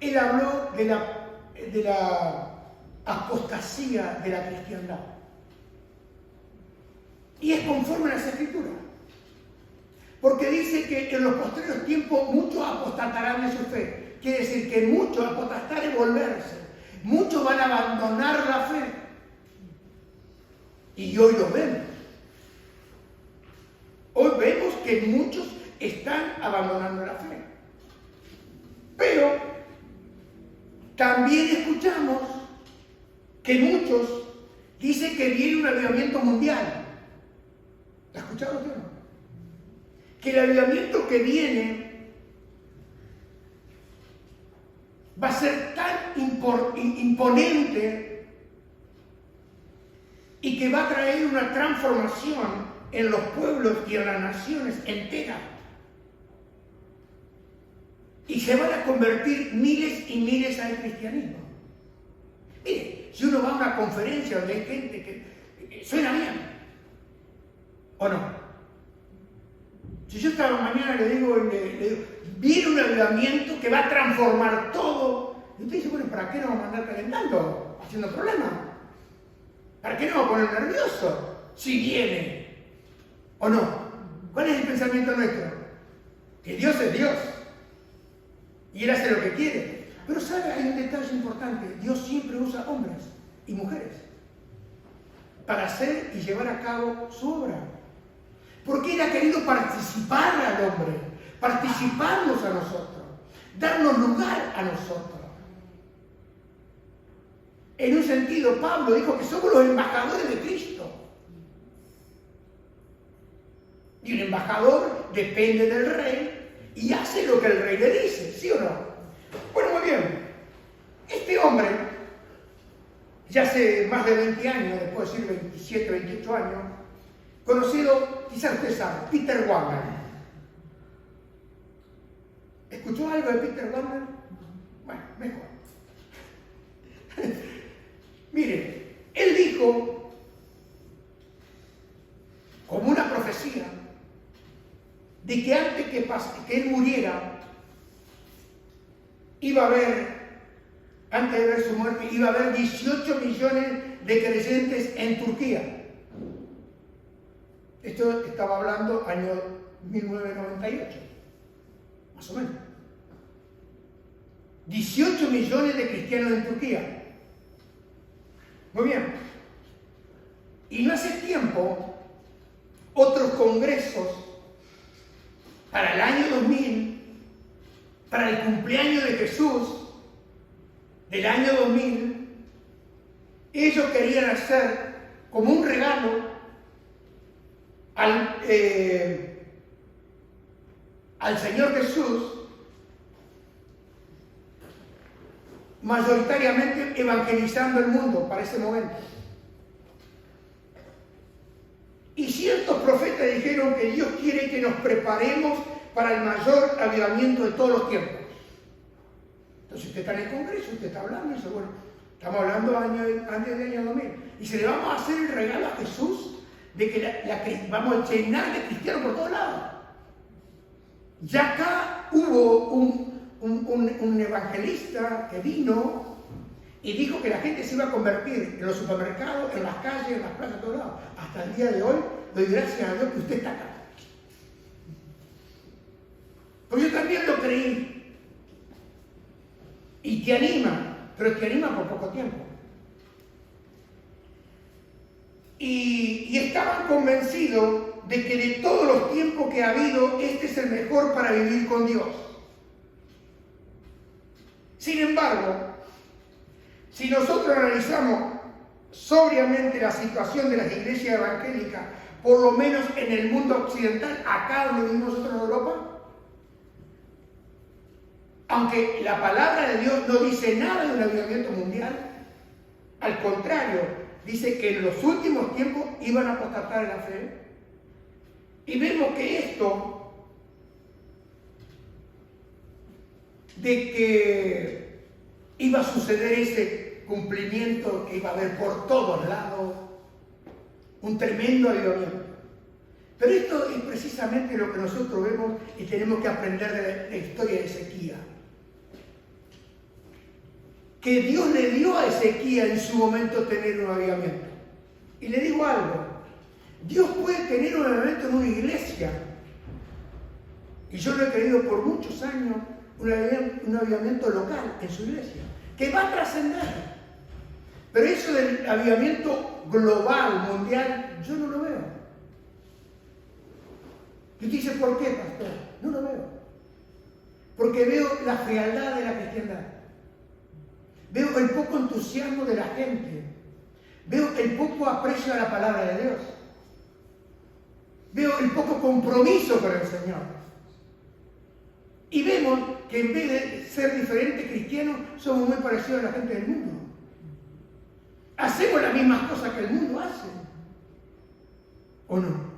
él habló de la apostasía de la cristiandad. Y es conforme a las Escrituras. Porque dice que en los posteriores tiempos muchos apostatarán de su fe. Quiere decir que muchos apostatar es volverse. Muchos van a abandonar la fe. Y hoy lo vemos. Hoy vemos que muchos están abandonando la fe. Pero también escuchamos que muchos dicen que viene un avivamiento mundial. ¿La escucharon o no? Que el avivamiento que viene va a ser tan imponente y que va a traer una transformación en los pueblos y en las naciones enteras. Y se van a convertir miles y miles al cristianismo. Mire, si uno va a una conferencia donde hay gente que suena bien, ¿o no? Si yo esta mañana le digo, viene un avivamiento que va a transformar todo, y usted dice, bueno, ¿para qué nos vamos a andar calentando, haciendo problemas? ¿Para qué nos vamos a poner nerviosos si viene? ¿O no? ¿Cuál es el pensamiento nuestro? Que Dios es Dios. Y Él hace lo que quiere. Pero ¿sabe? Hay un detalle importante. Dios siempre usa hombres y mujeres para hacer y llevar a cabo su obra. Porque Él ha querido participar al hombre, participarnos a nosotros, darnos lugar a nosotros. En un sentido, Pablo dijo que somos los embajadores de Cristo. Y un embajador depende del rey y hace lo que el rey le dice, ¿sí o no? Bueno, muy bien. Este hombre, ya hace más de 20 años, después de decir 27, 28 años, conocido, quizás usted sabe, Peter Wagner. ¿Escuchó algo de Peter Wagner? Bueno, mejor. Mire, él dijo, como una profecía, de que antes que él muriera, iba a haber, antes de ver su muerte, iba a haber 18 millones de creyentes en Turquía. Esto estaba hablando año 1998, más o menos. 18 millones de cristianos en Turquía. Muy bien. Y no hace tiempo, otros congresos, para el año 2000, para el cumpleaños de Jesús, del año 2000, ellos querían hacer como un regalo al Señor Jesús, mayoritariamente evangelizando el mundo para ese momento. Y ciertos profetas dijeron que Dios quiere que nos preparemos para el mayor avivamiento de todos los tiempos. Entonces usted está en el Congreso, usted está hablando y dice, bueno, estamos hablando antes del año 2000. Y se le vamos a hacer el regalo a Jesús de que vamos a llenar de cristianos por todos lados. Ya acá hubo un evangelista que vino y dijo que la gente se iba a convertir en los supermercados, en las calles, en las plazas, en todos lados. Hasta el día de hoy, doy gracias a Dios que usted está acá. Porque yo también lo creí. Y te anima, pero te anima por poco tiempo. Y estaban convencidos de que de todos los tiempos que ha habido, este es el mejor para vivir con Dios. Sin embargo, si nosotros analizamos sobriamente la situación de las iglesias evangélicas, por lo menos en el mundo occidental, acá donde vivimos nosotros en Europa, aunque la palabra de Dios no dice nada de un avivamiento mundial, al contrario, dice que en los últimos tiempos iban a apostatar en la fe. Y vemos que esto, de que iba a suceder ese cumplimiento que iba a haber por todos lados, un tremendo avivamiento. Pero esto es precisamente lo que nosotros vemos y tenemos que aprender de la historia de Ezequías. Que Dios le dio a Ezequías en su momento tener un avivamiento. Y le digo algo, Dios puede tener un avivamiento en una iglesia. Y yo lo he creído por muchos años, un avivamiento local en su iglesia, que va a trascender. Pero eso del avivamiento global, mundial, yo no lo veo. Y usted dice, ¿por qué, pastor? No lo veo. Porque veo la frialdad de la cristiandad. Veo el poco entusiasmo de la gente. Veo el poco aprecio a la palabra de Dios. Veo el poco compromiso con el Señor. Y vemos que en vez de ser diferentes cristianos, somos muy parecidos a la gente del mundo. Hacemos las mismas cosas que el mundo hace. ¿O no?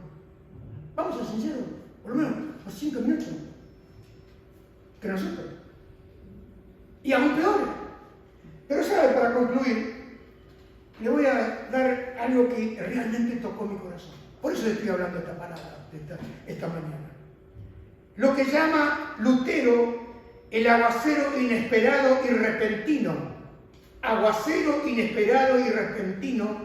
Vamos a ser sinceros, por lo menos por 5 minutos que nosotros. Y aún peores. Pero sabe, para concluir, le voy a dar algo que realmente tocó mi corazón. Por eso estoy hablando esta palabra esta mañana. Lo que llama Lutero el aguacero inesperado y repentino. Aguacero inesperado y repentino,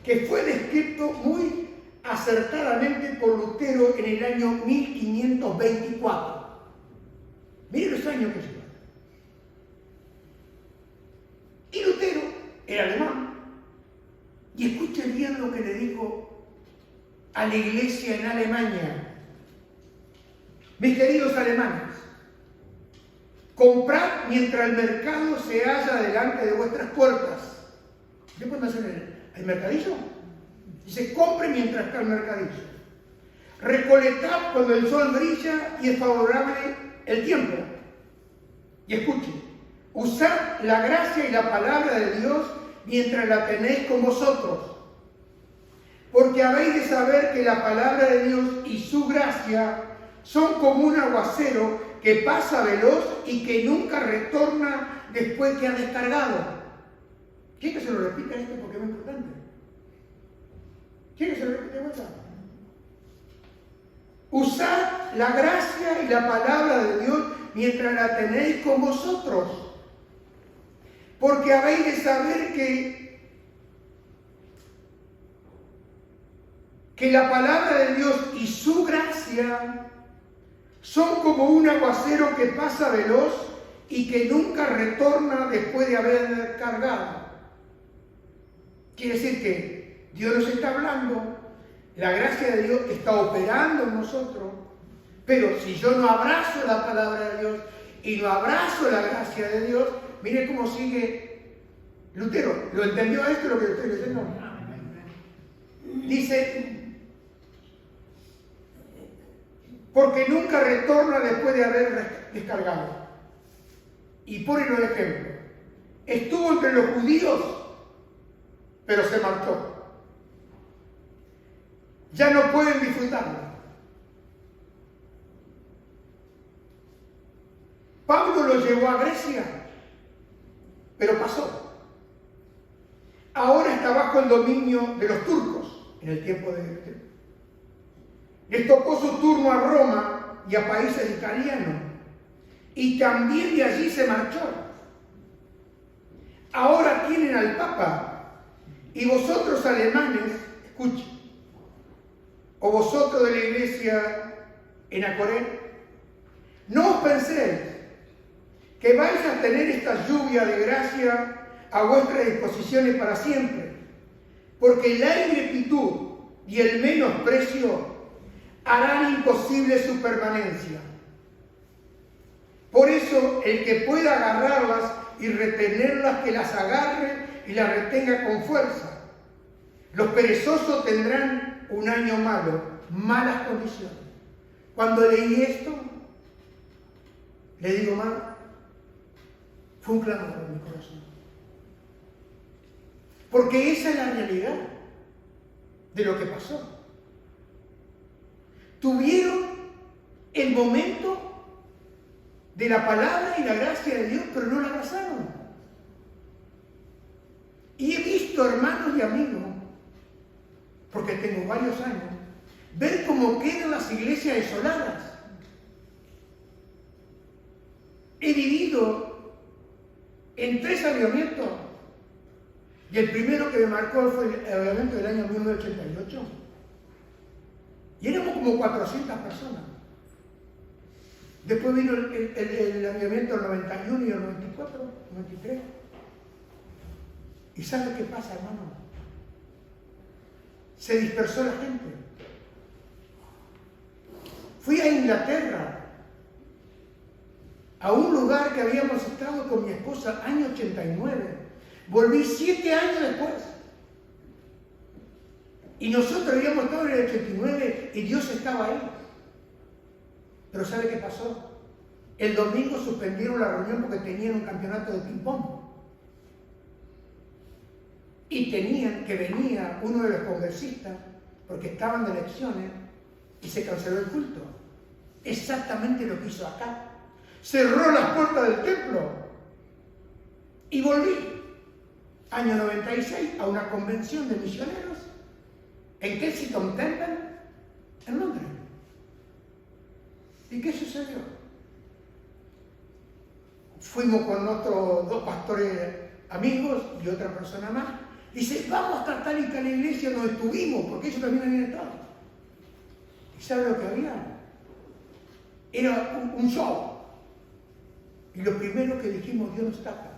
que fue descrito muy acertadamente por Lutero en el año 1524. Miren los años que lleva. Y Lutero era alemán. Y escuchen bien lo que le dijo a la iglesia en Alemania. Mis queridos alemanes, comprad mientras el mercado se halla delante de vuestras puertas. ¿Qué pueden hacer el mercadillo? Dice, compre mientras está el mercadillo. Recolectad cuando el sol brilla y es favorable el tiempo. Y escuchen, usad la gracia y la palabra de Dios mientras la tenéis con vosotros. Porque habéis de saber que la palabra de Dios y su gracia son como un aguacero que pasa veloz y que nunca retorna después que ha descargado. ¿Quién que se lo repita esto porque es muy importante? ¿Quién que se lo repite de vuelta? Usad la gracia y la palabra de Dios mientras la tenéis con vosotros. Porque habéis de saber que la palabra de Dios y su gracia son como un aguacero que pasa veloz y que nunca retorna después de haber cargado. Quiere decir que Dios nos está hablando, la gracia de Dios está operando en nosotros, pero si yo no abrazo la palabra de Dios y no abrazo la gracia de Dios, mire cómo sigue Lutero. ¿Lo entendió esto lo que estoy leyendo? Dice, porque nunca retorna después de haber descargado. Y pone el ejemplo. Estuvo entre los judíos, pero se marchó. Ya no pueden disfrutarlo. Pablo lo llevó a Grecia, pero pasó. Ahora está bajo el dominio de los turcos, en el tiempo de... Les tocó su turno a Roma y a países italianos, y también de allí se marchó. Ahora tienen al Papa, y vosotros alemanes, escuchen, o vosotros de la iglesia en Acoré, no os penséis que vais a tener esta lluvia de gracia a vuestras disposiciones para siempre, porque la ingrepitud y el menosprecio harán imposible su permanencia. Por eso, el que pueda agarrarlas y retenerlas, que las agarre y las retenga con fuerza. Los perezosos tendrán un año malo, malas condiciones. Cuando leí esto, le digo más, fue un clamor en mi corazón. Porque esa es la realidad de lo que pasó. Tuvieron el momento de la palabra y la gracia de Dios, pero no la abrazaron. Y he visto hermanos y amigos, porque tengo varios años, ver cómo quedan las iglesias desoladas. He vivido en 3 avivamientos, y el primero que me marcó fue el avivamiento del año 1988. Y éramos como 400 personas. Después vino el avivamiento del 91 y el 94, 93. ¿Y sabe qué pasa, hermano? Se dispersó la gente. Fui a Inglaterra, a un lugar que habíamos estado con mi esposa año 89. Volví 7 años después. Y nosotros habíamos estado en el 89 y Dios estaba ahí. Pero ¿sabe qué pasó? El domingo suspendieron la reunión porque tenían un campeonato de ping-pong. Y tenían que venía uno de los congresistas, porque estaban de elecciones, y se canceló el culto. Exactamente lo que hizo acá. Cerró las puertas del templo. Y volví, año 96, a una convención de misioneros en Kensington Temple, en Londres. ¿Y qué sucedió? Fuimos con otros 2 pastores amigos y otra persona más. Dice, vamos hasta tal y tal iglesia donde estuvimos, porque ellos también habían estado. ¿Y sabe lo que había? Era un show. Y lo primero que dijimos, Dios no está acá.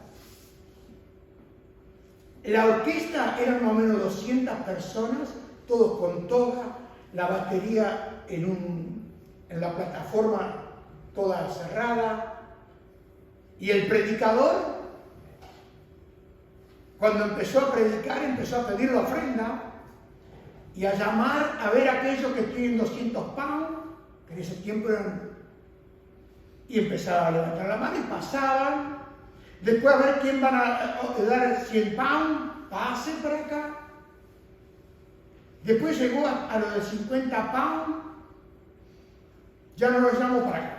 La orquesta eran más o menos 200 personas, todos con toga, la batería en la plataforma toda cerrada, y el predicador, cuando empezó a predicar, empezó a pedir la ofrenda y a llamar a ver a aquellos que tienen 200 pounds, que en ese tiempo eran, y empezaba a levantar la mano y pasaban, después a ver quién van a dar 100 pounds, pase para acá. Después llegó a los de 50 pounds, ya no los llamo para acá.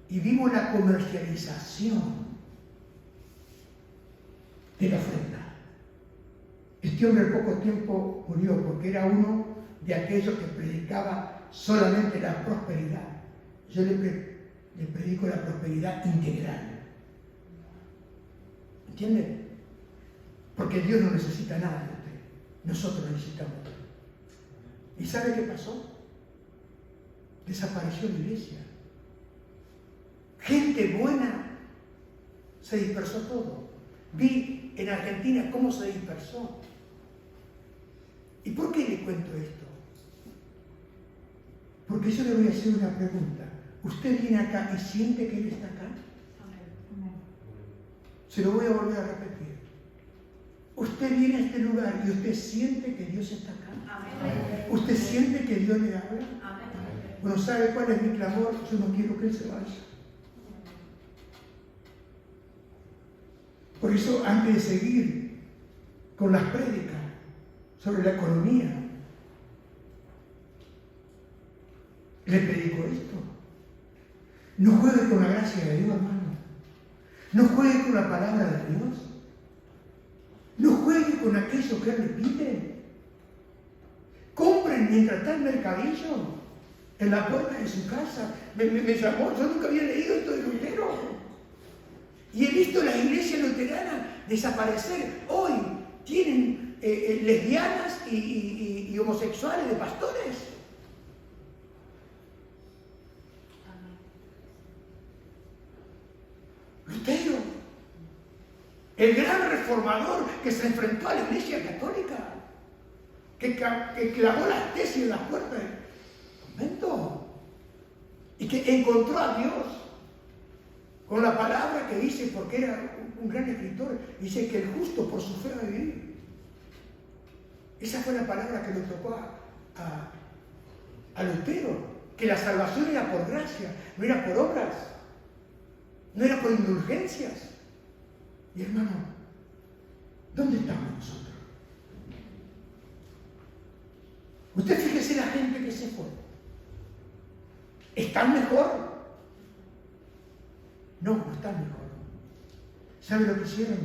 Y vimos la comercialización de la ofrenda. Este hombre en poco tiempo murió porque era uno de aquellos que predicaba solamente la prosperidad. Yo le predico la prosperidad integral. ¿Entienden? Porque Dios no necesita nada de usted. Nosotros necesitamos. ¿Y sabe qué pasó? Desapareció la iglesia. Gente buena, se dispersó todo. Vi en Argentina cómo se dispersó. ¿Y por qué le cuento esto? Porque yo le voy a hacer una pregunta. ¿Usted viene acá y siente que Él está acá? Se lo voy a volver a repetir. Usted viene a este lugar y usted siente que Dios está acá. ¿Usted siente que Dios le habla? Bueno, ¿sabe cuál es mi clamor? Yo no quiero que Él se vaya. Por eso, antes de seguir con las prédicas sobre la economía, le predico esto. No juegue con la gracia de Dios, hermano. No juegue con la palabra de Dios. No juegue con aquello que Él le pide. Compren mientras está el mercadillo en la puerta de su casa. Me llamó, yo nunca había leído esto de Lutero. Y he visto las iglesias luteranas desaparecer. Hoy tienen lesbianas y homosexuales de pastores. Lutero, el gran reformador que se enfrentó a la Iglesia Católica, que clavó las tesis en las puertas del convento y que encontró a Dios con la palabra que dice, porque era un gran escritor, dice que el justo por su fe va a vivir. Esa fue la palabra que le tocó a Lutero, que la salvación era por gracia, no era por obras, no era por indulgencias. Y hermano, ¿dónde estamos nosotros? Usted fíjese la gente que se fue. ¿Están mejor? No, no están mejor. ¿Sabe lo que hicieron?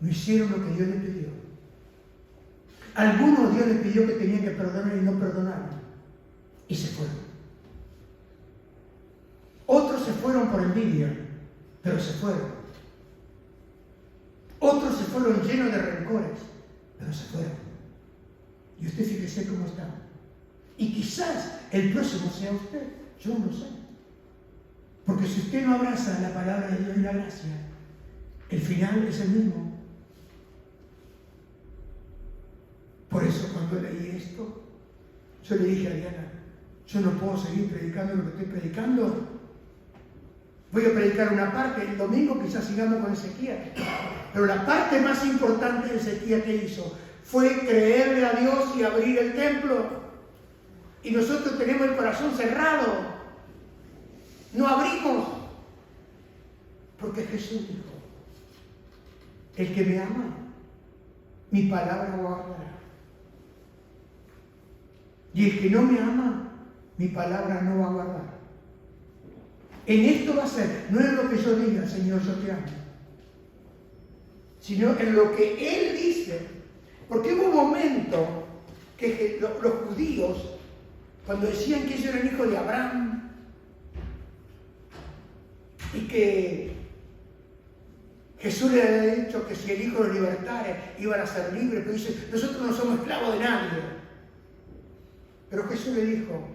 No hicieron lo que Dios les pidió. Algunos Dios les pidió que tenían que perdonar y no perdonaron. Y se fueron. Otros se fueron por envidia, pero se fueron. Otros se fueron llenos de rencores, pero se fueron. Y usted fíjese cómo está. Y quizás el próximo sea usted. Yo no lo sé. Porque si usted no abraza la palabra de Dios y la gracia, el final es el mismo. Por eso cuando leí esto, yo le dije a Diana, yo no puedo seguir predicando lo que estoy predicando. Voy a predicar una parte, el domingo quizás sigamos con Ezequiel. Pero la parte más importante de Ezequiel que hizo fue creerle a Dios y abrir el templo. Y nosotros tenemos el corazón cerrado. No abrimos. Porque Jesús dijo, el que me ama, mi palabra guardará. Y el que no me ama, mi palabra no va a guardar. En esto va a ser, no en lo que yo diga, Señor, yo te amo, sino en lo que Él dice. Porque hubo un momento que los judíos, cuando decían que ellos eran hijos de Abraham, y que Jesús le había dicho que si el Hijo los libertara, iban a ser libres, pero dice, nosotros no somos esclavos de nadie. Pero Jesús le dijo,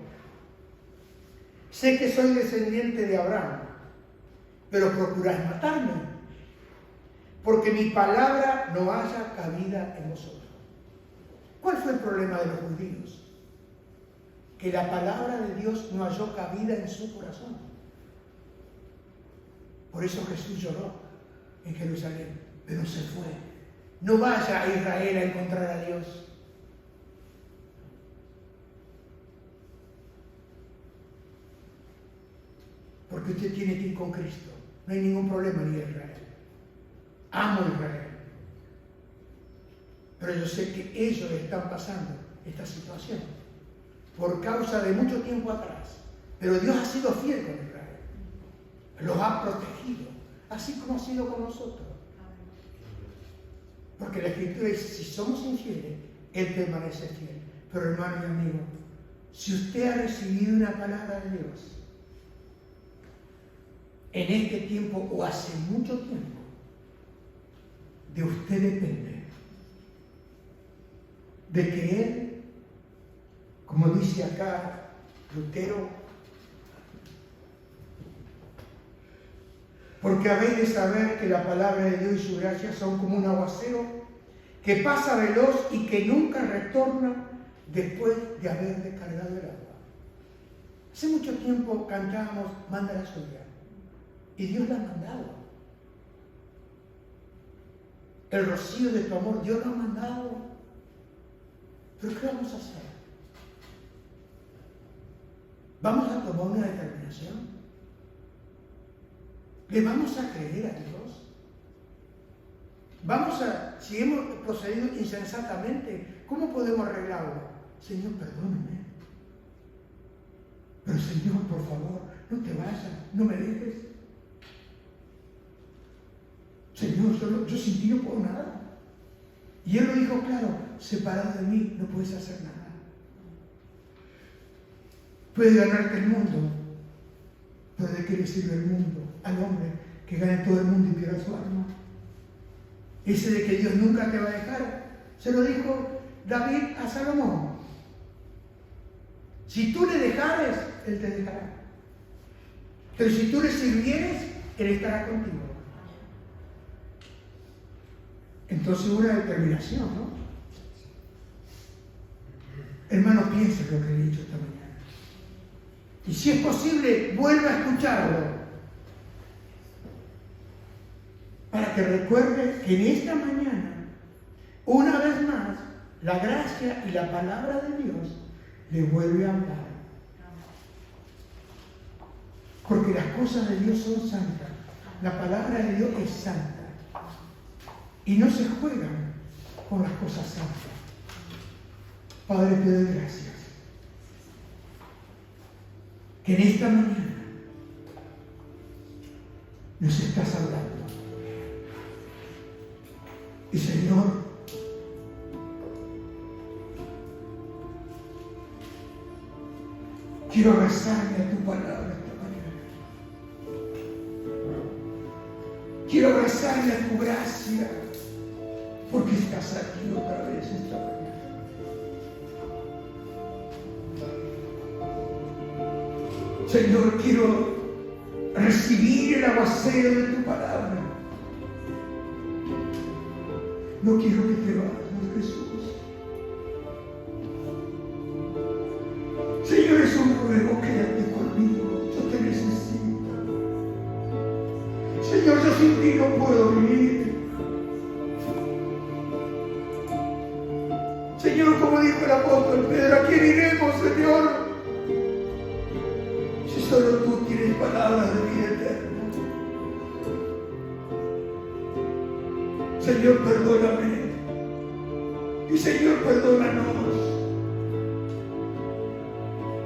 sé que soy descendiente de Abraham, pero procuráis matarme, porque mi palabra no haya cabida en vosotros. ¿Cuál fue el problema de los judíos? Que la palabra de Dios no halló cabida en su corazón. Por eso Jesús lloró en Jerusalén, pero se fue. No vaya a Israel a encontrar a Dios. Porque usted tiene que ir con Cristo. No hay ningún problema en ir a Israel. Amo a Israel. Pero yo sé que ellos están pasando esta situación por causa de mucho tiempo atrás. Pero Dios ha sido fiel con Israel. Los ha protegido, así como ha sido con nosotros. Porque la Escritura dice, si somos infieles, Él permanece fiel. Pero hermano y amigo, si usted ha recibido una palabra de Dios, en este tiempo o hace mucho tiempo, de usted depende de que Él, como dice acá Lutero, porque habéis de saber que la palabra de Dios y su gracia son como un aguacero que pasa veloz y que nunca retorna después de haber descargado el agua. Hace mucho tiempo cantábamos Manda la lluvia, y Dios la ha mandado. El rocío de tu amor, Dios lo ha mandado. ¿Pero qué vamos a hacer? ¿Vamos a tomar una determinación? ¿Le vamos a creer a Dios? Si hemos procedido insensatamente, ¿cómo podemos arreglarlo? Señor, perdóname. Pero Señor, por favor, no te vayas, no me dejes. Señor, yo sin ti no puedo nada. Y Él lo dijo claro, separado de mí no puedes hacer nada. Puedes ganarte el mundo, pero ¿de qué le sirve el mundo al hombre que gane todo el mundo y pierda su alma? Ese de que Dios nunca te va a dejar, se lo dijo David a Salomón. Si tú le dejares, Él te dejará. Pero si tú le sirvieres, Él estará contigo. Entonces una determinación, ¿no? Hermano, piensa lo que he dicho esta mañana. Y si es posible, vuelva a escucharlo. Para que recuerde que en esta mañana, una vez más, la gracia y la palabra de Dios le vuelve a hablar. Porque las cosas de Dios son santas. La palabra de Dios es santa. Y no se juegan con las cosas santas. Padre, te doy gracias. Que en esta mañana nos estás hablando. Y Señor, quiero abrazarme a tu palabra esta mañana. Quiero abrazarme a tu gracia, porque estás aquí otra vez esta mañana. Señor, quiero recibir el aguacero de tu palabra. No quiero que te vayas, Jesús. Señor, es un ruego, quédate conmigo. Yo te necesito. Señor, yo sin ti no puedo vivir. Señor, como dijo el apóstol Pedro, ¿a quién iremos, Señor? Si solo tú tienes palabras de vida eterna. Señor, perdóname. Y Señor, perdónanos.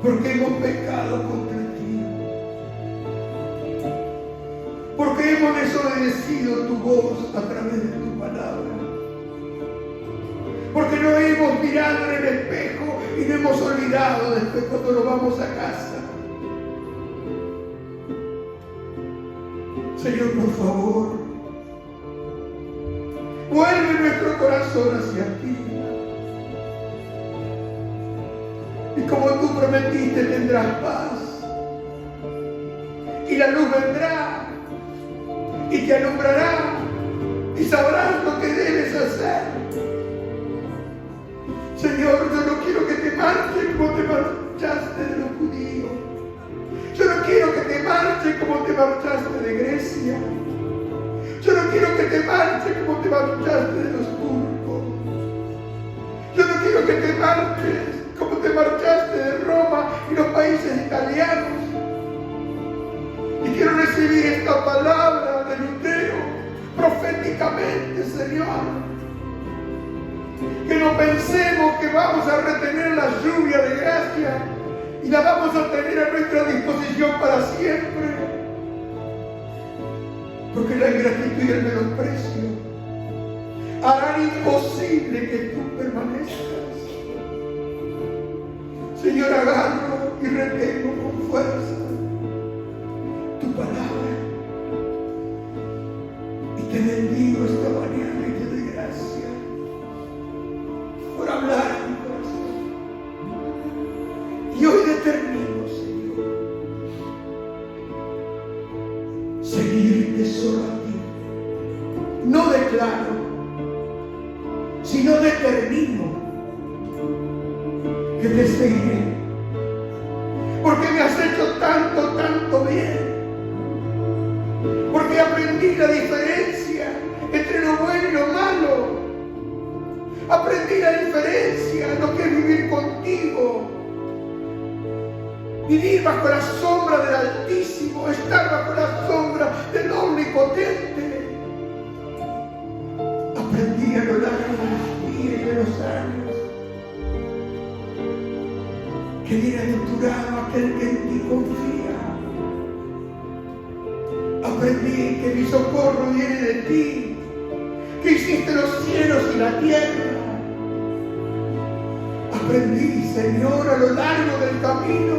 Porque hemos pecado contra ti. Porque hemos desobedecido tu voz a través de tu palabra. Porque no hemos mirado en el espejo y no hemos olvidado después cuando nos vamos a casa. Señor, por favor, vuelve nuestro corazón hacia ti. Y como tú prometiste, tendrás paz. Y la luz vendrá y te alumbrará y sabrás lo que debes hacer. Señor, yo no quiero que te marches como te marchaste de los judíos. Yo no quiero que te marches como te marchaste de Grecia. Yo no quiero que te marches como te marchaste de los turcos. Yo no quiero que te marches como te marchaste de Roma y los países italianos. Y quiero recibir esta palabra de Lutero proféticamente, Señor. Que no pensemos que vamos a retener la lluvia de gracia y la vamos a tener a nuestra disposición para siempre. Porque la ingratitud y el menosprecio harán imposible que tú permanezcas. Señor, agarro y retengo con fuerza tu palabra. Y te bendigo esta mañana y te doy gracias por hablar a mi corazón. Y hoy determino, Señor, seguirte solo a ti. No declaro, sino determino que te seguiré. Porque me has hecho tanto, tanto bien. Porque aprendí la diferencia entre lo bueno y lo malo. Aprendí la diferencia de lo que es vivir contigo. Vivir bajo la sombra del Altísimo, estar bajo la sombra del Omnipotente. Aprendí a lo largo de los días y de los años que bienaventurado aquel que en ti confía. Aprendí que mi socorro viene de ti, que hiciste los cielos y la tierra. Aprendí, Señor, a lo largo del camino,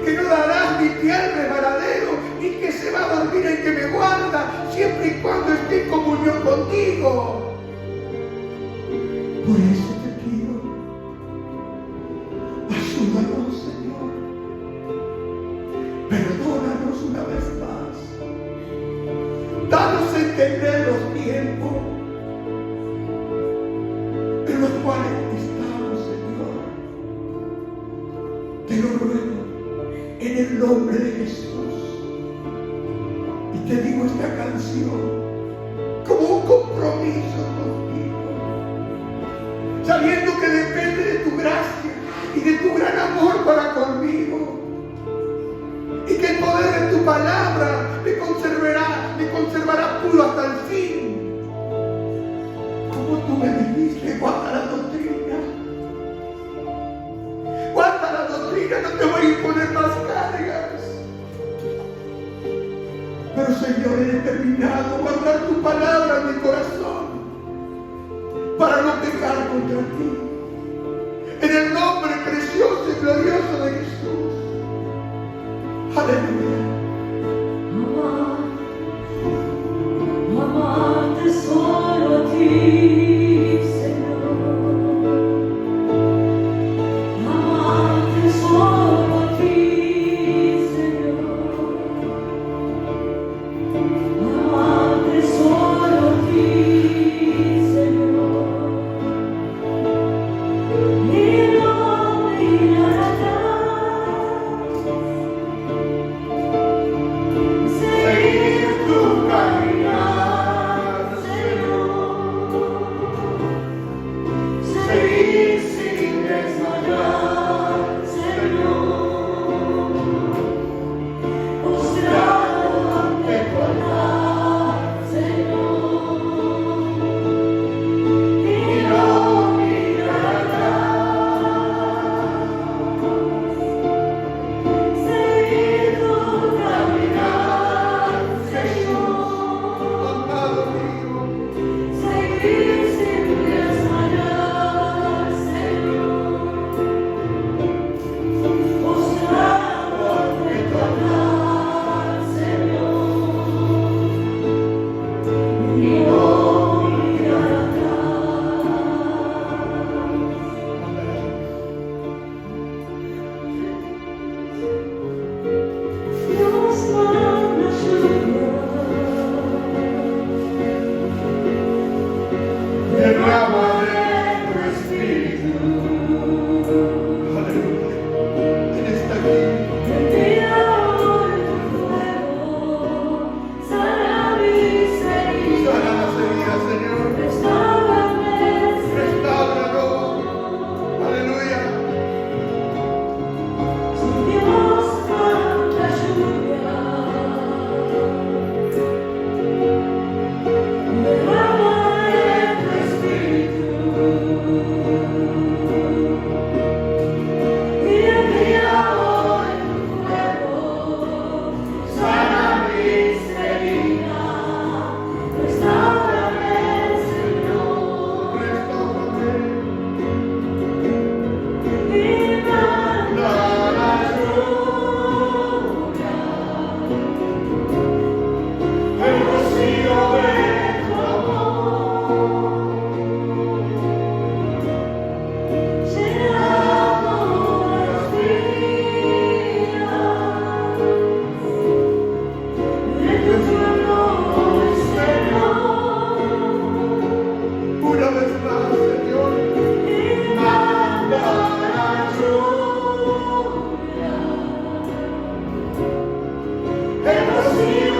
que no darás mi pie al resbaladero, ni que se va a dormir el que me guarda, siempre y cuando esté en comunión contigo. Por eso te pido, ayúdanos, Señor. Perdónanos una vez más. Danos a entender los tiempos en los cuales estamos, Señor. Te lo ruego en el nombre de Jesús. Y te digo esta canción como un compromiso contigo, sabiendo que depende de tu gracia y de tu gran amor para conmigo, y que el poder de tu palabra me conservará puro hasta el fin. Como tú me dijiste, guarda la doctrina. Guarda la doctrina, no te voy a imponer más cargas. Pero, Señor, he determinado guardar tu palabra en mi corazón para no pecar contra ti. En el nombre precioso y glorioso de Jesús. Aleluya. Amarte solo a ti, Señor. Amarte solo a ti, Señor. Amarte solo a ti, Señor. Y no mirar atrás. Seguir tu caminar, Señor. Hemos sido